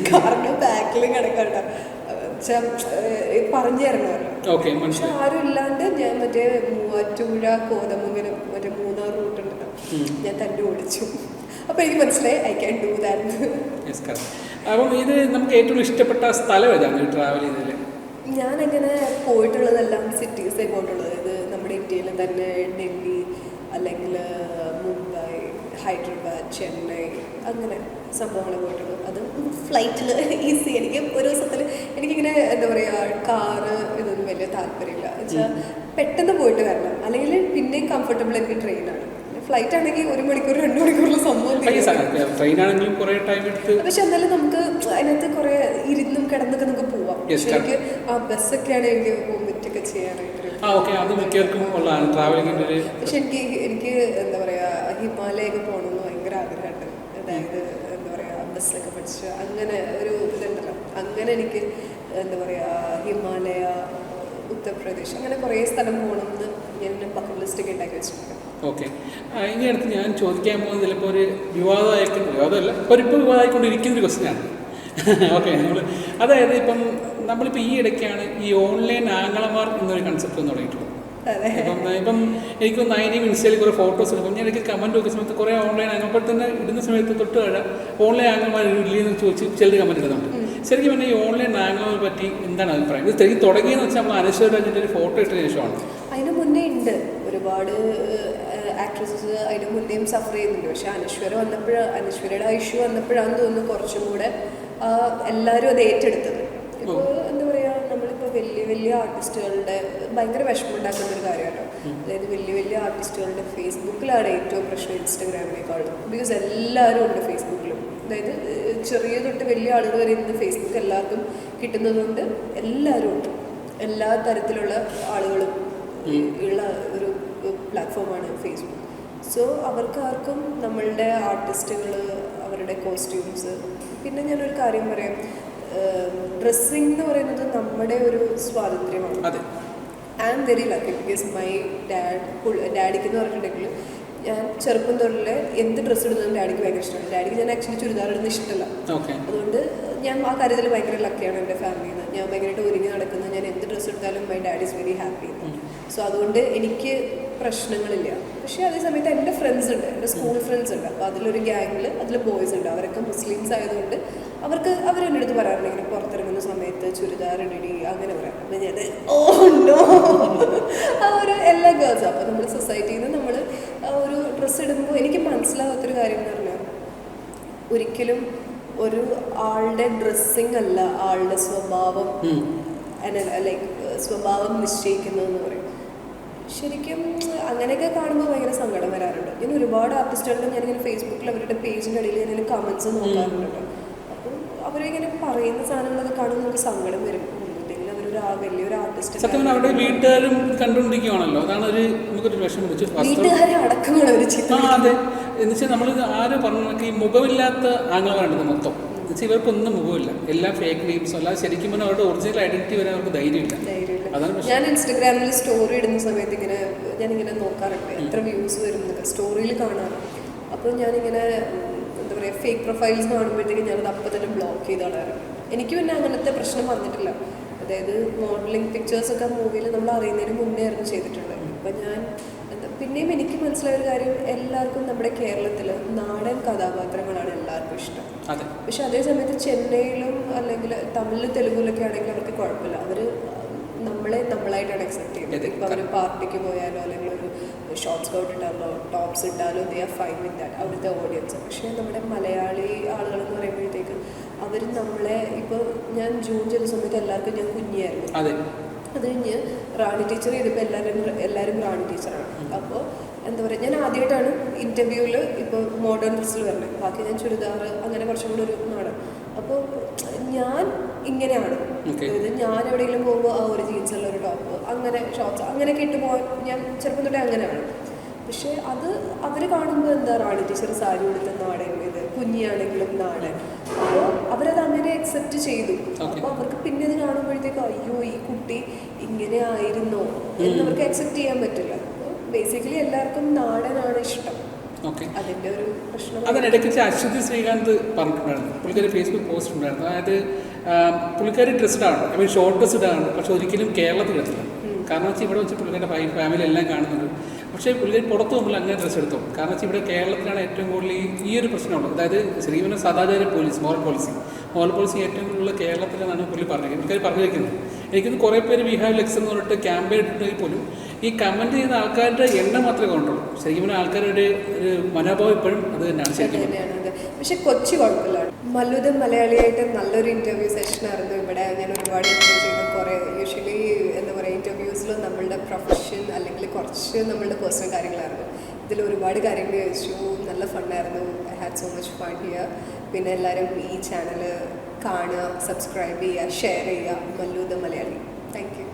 കാറിന്റെ ബാക്കിൽ കിടക്കണ്ട പറഞ്ഞു തരണമല്ലോ. പക്ഷെ ആരും ഇല്ലാണ്ട് ഞാൻ മറ്റേ മൂവാറ്റുപുഴ കോതമംഗലം മറ്റേ 3 റൂട്ട് ഉണ്ടല്ലോ, ഞാൻ തന്നെ ഓടിച്ചു. അപ്പൊ എനിക്ക് മനസ്സിലായി ഐ ക്യാൻ ഡു ദാറ്റ്. അപ്പം ഇത് നമുക്ക് ഏറ്റവും ഇഷ്ടപ്പെട്ട സ്ഥലം ഏതാണ് ട്രാവൽ ചെയ്തതിൽ? ഞാനങ്ങനെ പോയിട്ടുള്ളതെല്ലാം സിറ്റീസേ പോയിട്ടുള്ളത്. ഇത് നമ്മുടെ ഇന്ത്യയിൽ തന്നെ ഡൽഹി അല്ലെങ്കിൽ മുംബൈ, ഹൈദരാബാദ്, ചെന്നൈ, അങ്ങനെ സംഭവങ്ങൾ പോയിട്ടുള്ളൂ. അത് ഫ്ലൈറ്റിൽ ഈസി. എനിക്ക് ഒരു ദിവസത്തിൽ എനിക്കിങ്ങനെ എന്താ പറയുക, കാറ് ഇതൊന്നും വലിയ താല്പര്യമില്ല. വെച്ചാൽ പെട്ടെന്ന് പോയിട്ട് വരണം. അല്ലെങ്കിൽ പിന്നെയും കംഫർട്ടബിൾ എനിക്ക് ട്രെയിനാണ്. ഫ്ലൈറ്റ് ആണെങ്കിൽ 1 മണിക്കൂർ 2 മണിക്കൂറുള്ള സംഭവം. പക്ഷെ എന്നാലും നമുക്ക് അതിനകത്ത് കുറെ ഇരുന്നും കിടന്നൊക്കെ നമുക്ക് പോവാം. എനിക്ക് ആ ബസ്സൊക്കെയാണ് എനിക്ക് വോമിറ്റൊക്കെ ചെയ്യാനായിട്ട്. പക്ഷെ എനിക്ക് എന്താ പറയാ ഹിമാലയൊക്കെ പോകണമെന്ന് ഭയങ്കര ആഗ്രഹമുണ്ട്. അതായത് എന്താ പറയാ ബസ്സൊക്കെ പഠിച്ച് അങ്ങനെ ഒരു ഇതുണ്ടല്ലോ. അങ്ങനെ എനിക്ക് എന്താ പറയാ ഹിമാലയ, ഉത്തർപ്രദേശ്, അങ്ങനെ കുറേ സ്ഥലം പോകണമെന്ന് ഞാൻ ബക്കറ്റ് ലിസ്റ്റൊക്കെ ഉണ്ടാക്കി വെച്ചിട്ടുണ്ട്. ഓക്കെ, ഇനി അടുത്ത് ഞാൻ ചോദിക്കാൻ പോകുന്നത് ചിലപ്പോൾ ഒരു വിവാദമല്ല, ഇപ്പോൾ വിവാദമായിക്കൊണ്ടിരിക്കുന്നൊരു ക്വസ്റ്റ്യനാണ്. ഓക്കെ, അതായത് ഇപ്പം നമ്മളിപ്പോൾ ഈ ഇടയ്ക്കാണ് ഈ ഓൺലൈൻ ആങ്ങളമാർ എന്നൊരു കൺസെപ്റ്റ് തുടങ്ങിയിട്ടുള്ളത്. ഇപ്പം എനിക്ക് നയനെയും ഇൻസ്റ്റയിൽ കുറേ ഫോട്ടോസ് എടുക്കും. ഞാൻ എനിക്ക് കമൻറ്റ് നോക്കുന്ന സമയത്ത് കുറേ ഓൺലൈൻ ആകുമ്പോൾ തന്നെ ഇടുന്ന സമയത്ത് തൊട്ട് കഴിയാം ഓൺലൈൻ ആങ്ങളമാർ ഇല്ലെന്ന് ചോദിച്ച് ചിലർ കമൻറ്റ് ഇടുന്നുണ്ട്. ശരിക്കും പറഞ്ഞാൽ ഈ ഓൺലൈൻ ആങ്ങളമാരെ പറ്റി എന്താണ് അഭിപ്രായം? ഇത് ശരിക്കും തുടങ്ങിയെന്ന് വെച്ചാൽ നമ്മൾ അനശ്വര രാജിൻ്റെ ഒരു ഫോട്ടോ ഇട്ടതിന് ശേഷമാണ്. അതിന് മുന്നേ ഉണ്ട് ഒരുപാട് ആക്ട്രസസ് അതിന് മുന്നേയും സഫർ ചെയ്യുന്നുണ്ട്. പക്ഷെ അനശ്വരയുടെ ഇഷ്യൂ വന്നപ്പോഴാണെന്ന് തോന്നുന്നു കുറച്ചും കൂടെ എല്ലാവരും അത് ഏറ്റെടുത്തത്. ഇപ്പോൾ എന്താ പറയുക, നമ്മളിപ്പോൾ വലിയ ആർട്ടിസ്റ്റുകളുടെ ഭയങ്കര വിഷമം ഉണ്ടാക്കുന്ന ഒരു കാര്യമാണ്. അതായത് വലിയ ആർട്ടിസ്റ്റുകളുടെ ഫേസ്ബുക്കിലാണ് ഏറ്റവും പ്രശ്നം ഇൻസ്റ്റഗ്രാമിനേക്കാളും. ബിക്കോസ് എല്ലാവരും ഉണ്ട് ഫേസ്ബുക്കിലും. അതായത് ചെറിയ തൊട്ട് വലിയ ആളുകൾ വരെ ഇന്ന് ഫേസ്ബുക്ക് എല്ലാവർക്കും കിട്ടുന്നതുകൊണ്ട് എല്ലാവരും ഉണ്ട്. എല്ലാ തരത്തിലുള്ള ആളുകളും ഉള്ള ഒരു പ്ലാറ്റ്ഫോമാണ് ഫേസ്ബുക്ക്. സോ അവർക്കാർക്കും നമ്മളുടെ ആർട്ടിസ്റ്റുകൾ, അവരുടെ കോസ്റ്റ്യൂംസ്, പിന്നെ ഞാനൊരു കാര്യം പറയാം, ഡ്രസ്സിങ് എന്ന് പറയുന്നത് നമ്മുടെ ഒരു സ്വാതന്ത്ര്യമാണ്. I am very lucky because my ഡാഡിക്ക് എന്ന് പറഞ്ഞിട്ടുണ്ടെങ്കിൽ ഞാൻ ചെറുപ്പം തൊഴിലെ എന്ത് ഡ്രസ്സ് ഇടുന്നതും ഡാഡിക്ക് ഭയങ്കര ഇഷ്ടമാണ്. ഡാഡിക്ക് ഞാൻ ആക്ച്വലി ചുരിദാർ ഇടുന്ന ഇഷ്ടമല്ല. അതുകൊണ്ട് ഞാൻ ആ കാര്യത്തിൽ ഭയങ്കര ലക്കിയാണ് എൻ്റെ ഫാമിലിയിൽ നിന്ന്. ഞാൻ ഭയങ്കരമായിട്ട് ഒരുങ്ങി നടക്കുന്നത്, ഞാൻ എന്ത് ഡ്രസ്സ് എടുത്താലും my dad is very happy. So അതുകൊണ്ട് എനിക്ക് പ്രശ്നങ്ങളില്ല. പക്ഷേ അതേ സമയത്ത് എൻ്റെ ഫ്രണ്ട്സ് ഉണ്ട്, എൻ്റെ സ്കൂൾ ഫ്രണ്ട്സ് ഉണ്ട്. അപ്പോൾ അതിലൊരു ഗ്യാങ്ങിൽ അതിൽ ബോയ്സ് ഉണ്ട്. അവരൊക്കെ മുസ്ലിംസ് ആയതുകൊണ്ട് അവരെൻ്റെ അടുത്ത് പറയാറുണ്ട് ഇങ്ങനെ പുറത്തിറങ്ങുന്ന സമയത്ത് ചുരിദാർ ഇടടി അങ്ങനെ പറയാം. അപ്പം ഞാൻ നോ ആ ഒരു എല്ലാ ഗേൾസും. അപ്പോൾ നമ്മുടെ സൊസൈറ്റിയിൽ നിന്ന് നമ്മൾ ഒരു ഡ്രസ്സ് ഇടുമ്പോൾ എനിക്ക് മനസ്സിലാവാത്തൊരു കാര്യം എന്ന് പറഞ്ഞാൽ, ഒരിക്കലും ഒരു ആളുടെ ഡ്രസ്സിങ് അല്ല ആളുടെ സ്വഭാവം ലൈക്ക് സ്വഭാവം നിശ്ചയിക്കുന്നതെന്ന് പറയും. ശരിക്കും അങ്ങനെയൊക്കെ കാണുമ്പോൾ ഭയങ്കര സങ്കടം വരാറുണ്ട്. ഞാൻ ഒരുപാട് ആർട്ടിസ്റ്റുകളുടെ ഞാനിങ്ങനെ ഫേസ്ബുക്കിൽ അവരുടെ പേജിൻ്റെ അടിയിൽ ഞാനിങ്ങനെ കമൻസ് നോക്കാറുണ്ട്. അപ്പം അവരിങ്ങനെ പറയുന്ന സാധനങ്ങളൊക്കെ കാണുമ്പോൾ നമുക്ക് സങ്കടം വരും. ഒന്നുമില്ലെങ്കിൽ അവരൊരു വലിയൊരു ആർട്ടിസ്റ്റ്. സത്യം അവരുടെ വീട്ടുകാരും കണ്ടുകൊണ്ടിരിക്കുകയാണല്ലോ, അതാണ് ഒരു നമുക്കൊരു വിഷമം പിടിച്ചു. വീട്ടുകാരെ അടക്കമാണ് അവർ ചിത്രം. അതെ, എന്ന് വെച്ചാൽ നമ്മൾ ആരും പറഞ്ഞ ഈ മുഖമില്ലാത്ത ആങ്ങളാണ് മൊത്തം. ഇവർക്കൊന്നും മുഖമില്ല, എല്ലാം ഫേക്ക് നെയിംസും. അല്ലാതെ ശരിക്കും പറഞ്ഞാൽ അവരുടെ ഒറിജിനൽ ഐഡന്റിറ്റി വരാൻ അവർക്ക് ധൈര്യമില്ല. ഞാൻ ഇൻസ്റ്റഗ്രാമിൽ സ്റ്റോറി ഇടുന്ന സമയത്ത് ഞാനിങ്ങനെ നോക്കാറുണ്ട് എത്ര വ്യൂസ് വരുന്നത് സ്റ്റോറിയിൽ കാണാറ്. അപ്പോൾ ഞാനിങ്ങനെ എന്താ പറയുക ഫേക്ക് പ്രൊഫൈൽസ് കാണുമ്പോഴത്തേക്കും ഞാനത് അപ്പം തന്നെ ബ്ലോക്ക് ചെയ്ത് കളയാറുണ്ട്. എനിക്ക് പിന്നെ അങ്ങനത്തെ പ്രശ്നം വന്നിട്ടില്ല. അതായത് മോഡലിംഗ് പിക്ചേഴ്സൊക്കെ മൂവിയിൽ നമ്മൾ അറിയുന്നതിന് മുന്നേ ആയിരുന്നു ചെയ്തിട്ടുള്ളത്. ഇപ്പം ഞാൻ പിന്നെയും എനിക്ക് മനസ്സിലായൊരു കാര്യം, എല്ലാവർക്കും നമ്മുടെ കേരളത്തിൽ നാടൻ കഥാപാത്രങ്ങളാണ് എല്ലാവർക്കും ഇഷ്ടം. പക്ഷെ അതേ സമയത്ത് ചെന്നൈയിലും അല്ലെങ്കിൽ തമിഴ് തെലുഗിലൊക്കെ ആണെങ്കിൽ അവർക്ക് കുഴപ്പമില്ല. അവർ നമ്മളായിട്ടാണ് അക്സെപ്റ്റ് ചെയ്യുന്നത്. ഇപ്പോൾ അവർ പാർട്ടിക്ക് പോയാലോ അല്ലെങ്കിൽ ഒരു ഷോർട്ട് സ്കേർട്ട് ഇട്ടാലോ ടോപ്സ് ഇട്ടാലോ they are fine with that, അവിടുത്തെ ഓഡിയൻസ്. പക്ഷേ നമ്മുടെ മലയാളി ആളുകളെന്ന് പറയുമ്പോഴത്തേക്ക് അവർ നമ്മളെ ഇപ്പോൾ ഞാൻ ജൂൺ ചെയ്ത സമയത്ത് എല്ലാവർക്കും ഞാൻ കുഞ്ഞിയായിരുന്നു. അത് കഴിഞ്ഞ് റാണി ടീച്ചർ ചെയ്തപ്പോൾ എല്ലാവരും റാണി ടീച്ചറാണ്. അപ്പോൾ എന്താ പറയുക, ഞാൻ ആദ്യമായിട്ടാണ് ഇൻ്റർവ്യൂവിൽ ഇപ്പോൾ മോഡേൺ ഡ്രസ്സിൽ വരണത്. ബാക്കി ഞാൻ ചുരിദാർ അങ്ങനെ കുറച്ചും കൂടെ ഒരു നാട്. അപ്പോൾ ഞാൻ ഇങ്ങനെയാണ്, അതായത് ഞാൻ എവിടെയെങ്കിലും പോകുമ്പോൾ ആ ഒരു ജീൻസുള്ള ഒരു ടോപ്പ് അങ്ങനെ ഷോർട്ട്സ് അങ്ങനെയൊക്കെ ഇട്ട് പോകാൻ ഞാൻ ചെറുപ്പം തൊട്ടേ അങ്ങനെയാണ്. പക്ഷേ അത് അവർ കാണുമ്പോൾ എന്താ റാണി ടീച്ചർ സാരി കൊടുത്ത നാടൻ, ഇത് കുഞ്ഞിയാണെങ്കിലും നാടൻ. അപ്പോൾ അവരത് അങ്ങനെ അക്സെപ്റ്റ് ചെയ്തു. അപ്പോൾ അവർക്ക് പിന്നെ ഇത് കാണുമ്പോഴത്തേക്കും അയ്യോ ഈ കുട്ടി ഇങ്ങനെ ആയിരുന്നോ എന്നവർക്ക് അക്സെപ്റ്റ് ചെയ്യാൻ പറ്റില്ല. അപ്പോൾ ബേസിക്കലി എല്ലാവർക്കും നാടനാണ് ഇഷ്ടം. അതിൻ്റെ ഒരു പ്രശ്നം. അതിനിടയ്ക്ക് അശ്വതി ശ്രീകാന്ത് പറഞ്ഞിട്ടുണ്ടായിരുന്നു, പുള്ളിക്കാരി ഫേസ്ബുക്ക് പോസ്റ്റ് ഉണ്ടായിരുന്നു. അതായത് പുള്ളിക്കാരി ഡ്രസ്ഡാണ്, ഐ മീൻ ഷോർട്ട് ഡ്രസ്ഡാണ്, പക്ഷെ ഒരിക്കലും കേരളത്തിൽ എത്തില്ല. കാരണം വെച്ചാൽ ഇവിടെ വെച്ച് പുള്ളിക്കാരുടെ ഫാമിലി എല്ലാം കാണുന്നുണ്ട്. പക്ഷേ പുള്ളിക്കാരി പുറത്ത് പോകുമ്പോൾ അങ്ങനെ ഡ്രസ്സ് എടുത്തു. കാരണം വെച്ചാൽ ഇവിടെ കേരളത്തിലാണ് ഏറ്റവും കൂടുതൽ ഈ ഒരു പ്രശ്നമുള്ളത്. അതായത് ശ്രീമന സദാചാര പോലീസ്, മോറൽ പോളിസി ഏറ്റവും കൂടുതൽ കേരളത്തിലെന്നാണ് പുള്ളി പറഞ്ഞത്. പുള്ളിക്കാരി പറഞ്ഞു വയ്ക്കുന്നത്. എനിക്കൊന്ന് കുറേ പേര് വി ഹാവ് ലെക്സ് എന്ന് പറഞ്ഞിട്ട് ക്യാമ്പയിൻ ഇട്ടിട്ടുണ്ടെങ്കിൽ പോലും ഈ കമൻറ്റ് ചെയ്യുന്ന ആൾക്കാരുടെ എണ്ണം മാത്രമേ കൊണ്ടുള്ളൂ. ശരിക്കും ആൾക്കാരുടെ ഒരു മനോഭാവം ഇപ്പോഴും അത് തന്നെയാണ് ശരിക്കും. പക്ഷെ കൊച്ചി കുഴപ്പമില്ല. മല്ലുദ മലയാളിയായിട്ട് നല്ലൊരു ഇൻ്റർവ്യൂ സെഷനായിരുന്നു ഇവിടെ. ഞാൻ ഒരുപാട് ഇൻ്റർവ്യൂ ചെയ്തു. കുറേ യൂഷ്വലി എന്താ പറയുക ഇൻ്റർവ്യൂസിൽ നമ്മളുടെ പ്രൊഫഷൻ അല്ലെങ്കിൽ കുറച്ച് നമ്മളുടെ പേഴ്സണൽ കാര്യങ്ങളായിരുന്നു. ഇതിൽ ഒരുപാട് കാര്യങ്ങൾ ചോദിച്ചു. നല്ല ഫണ്ണായിരുന്നു. I had so much fun here. പിന്നെ എല്ലാവരും ഈ ചാനൽ കാണുക, സബ്സ്ക്രൈബ് ചെയ്യുക, ഷെയർ ചെയ്യുക. മല്ലുദ മലയാളി. Thank U.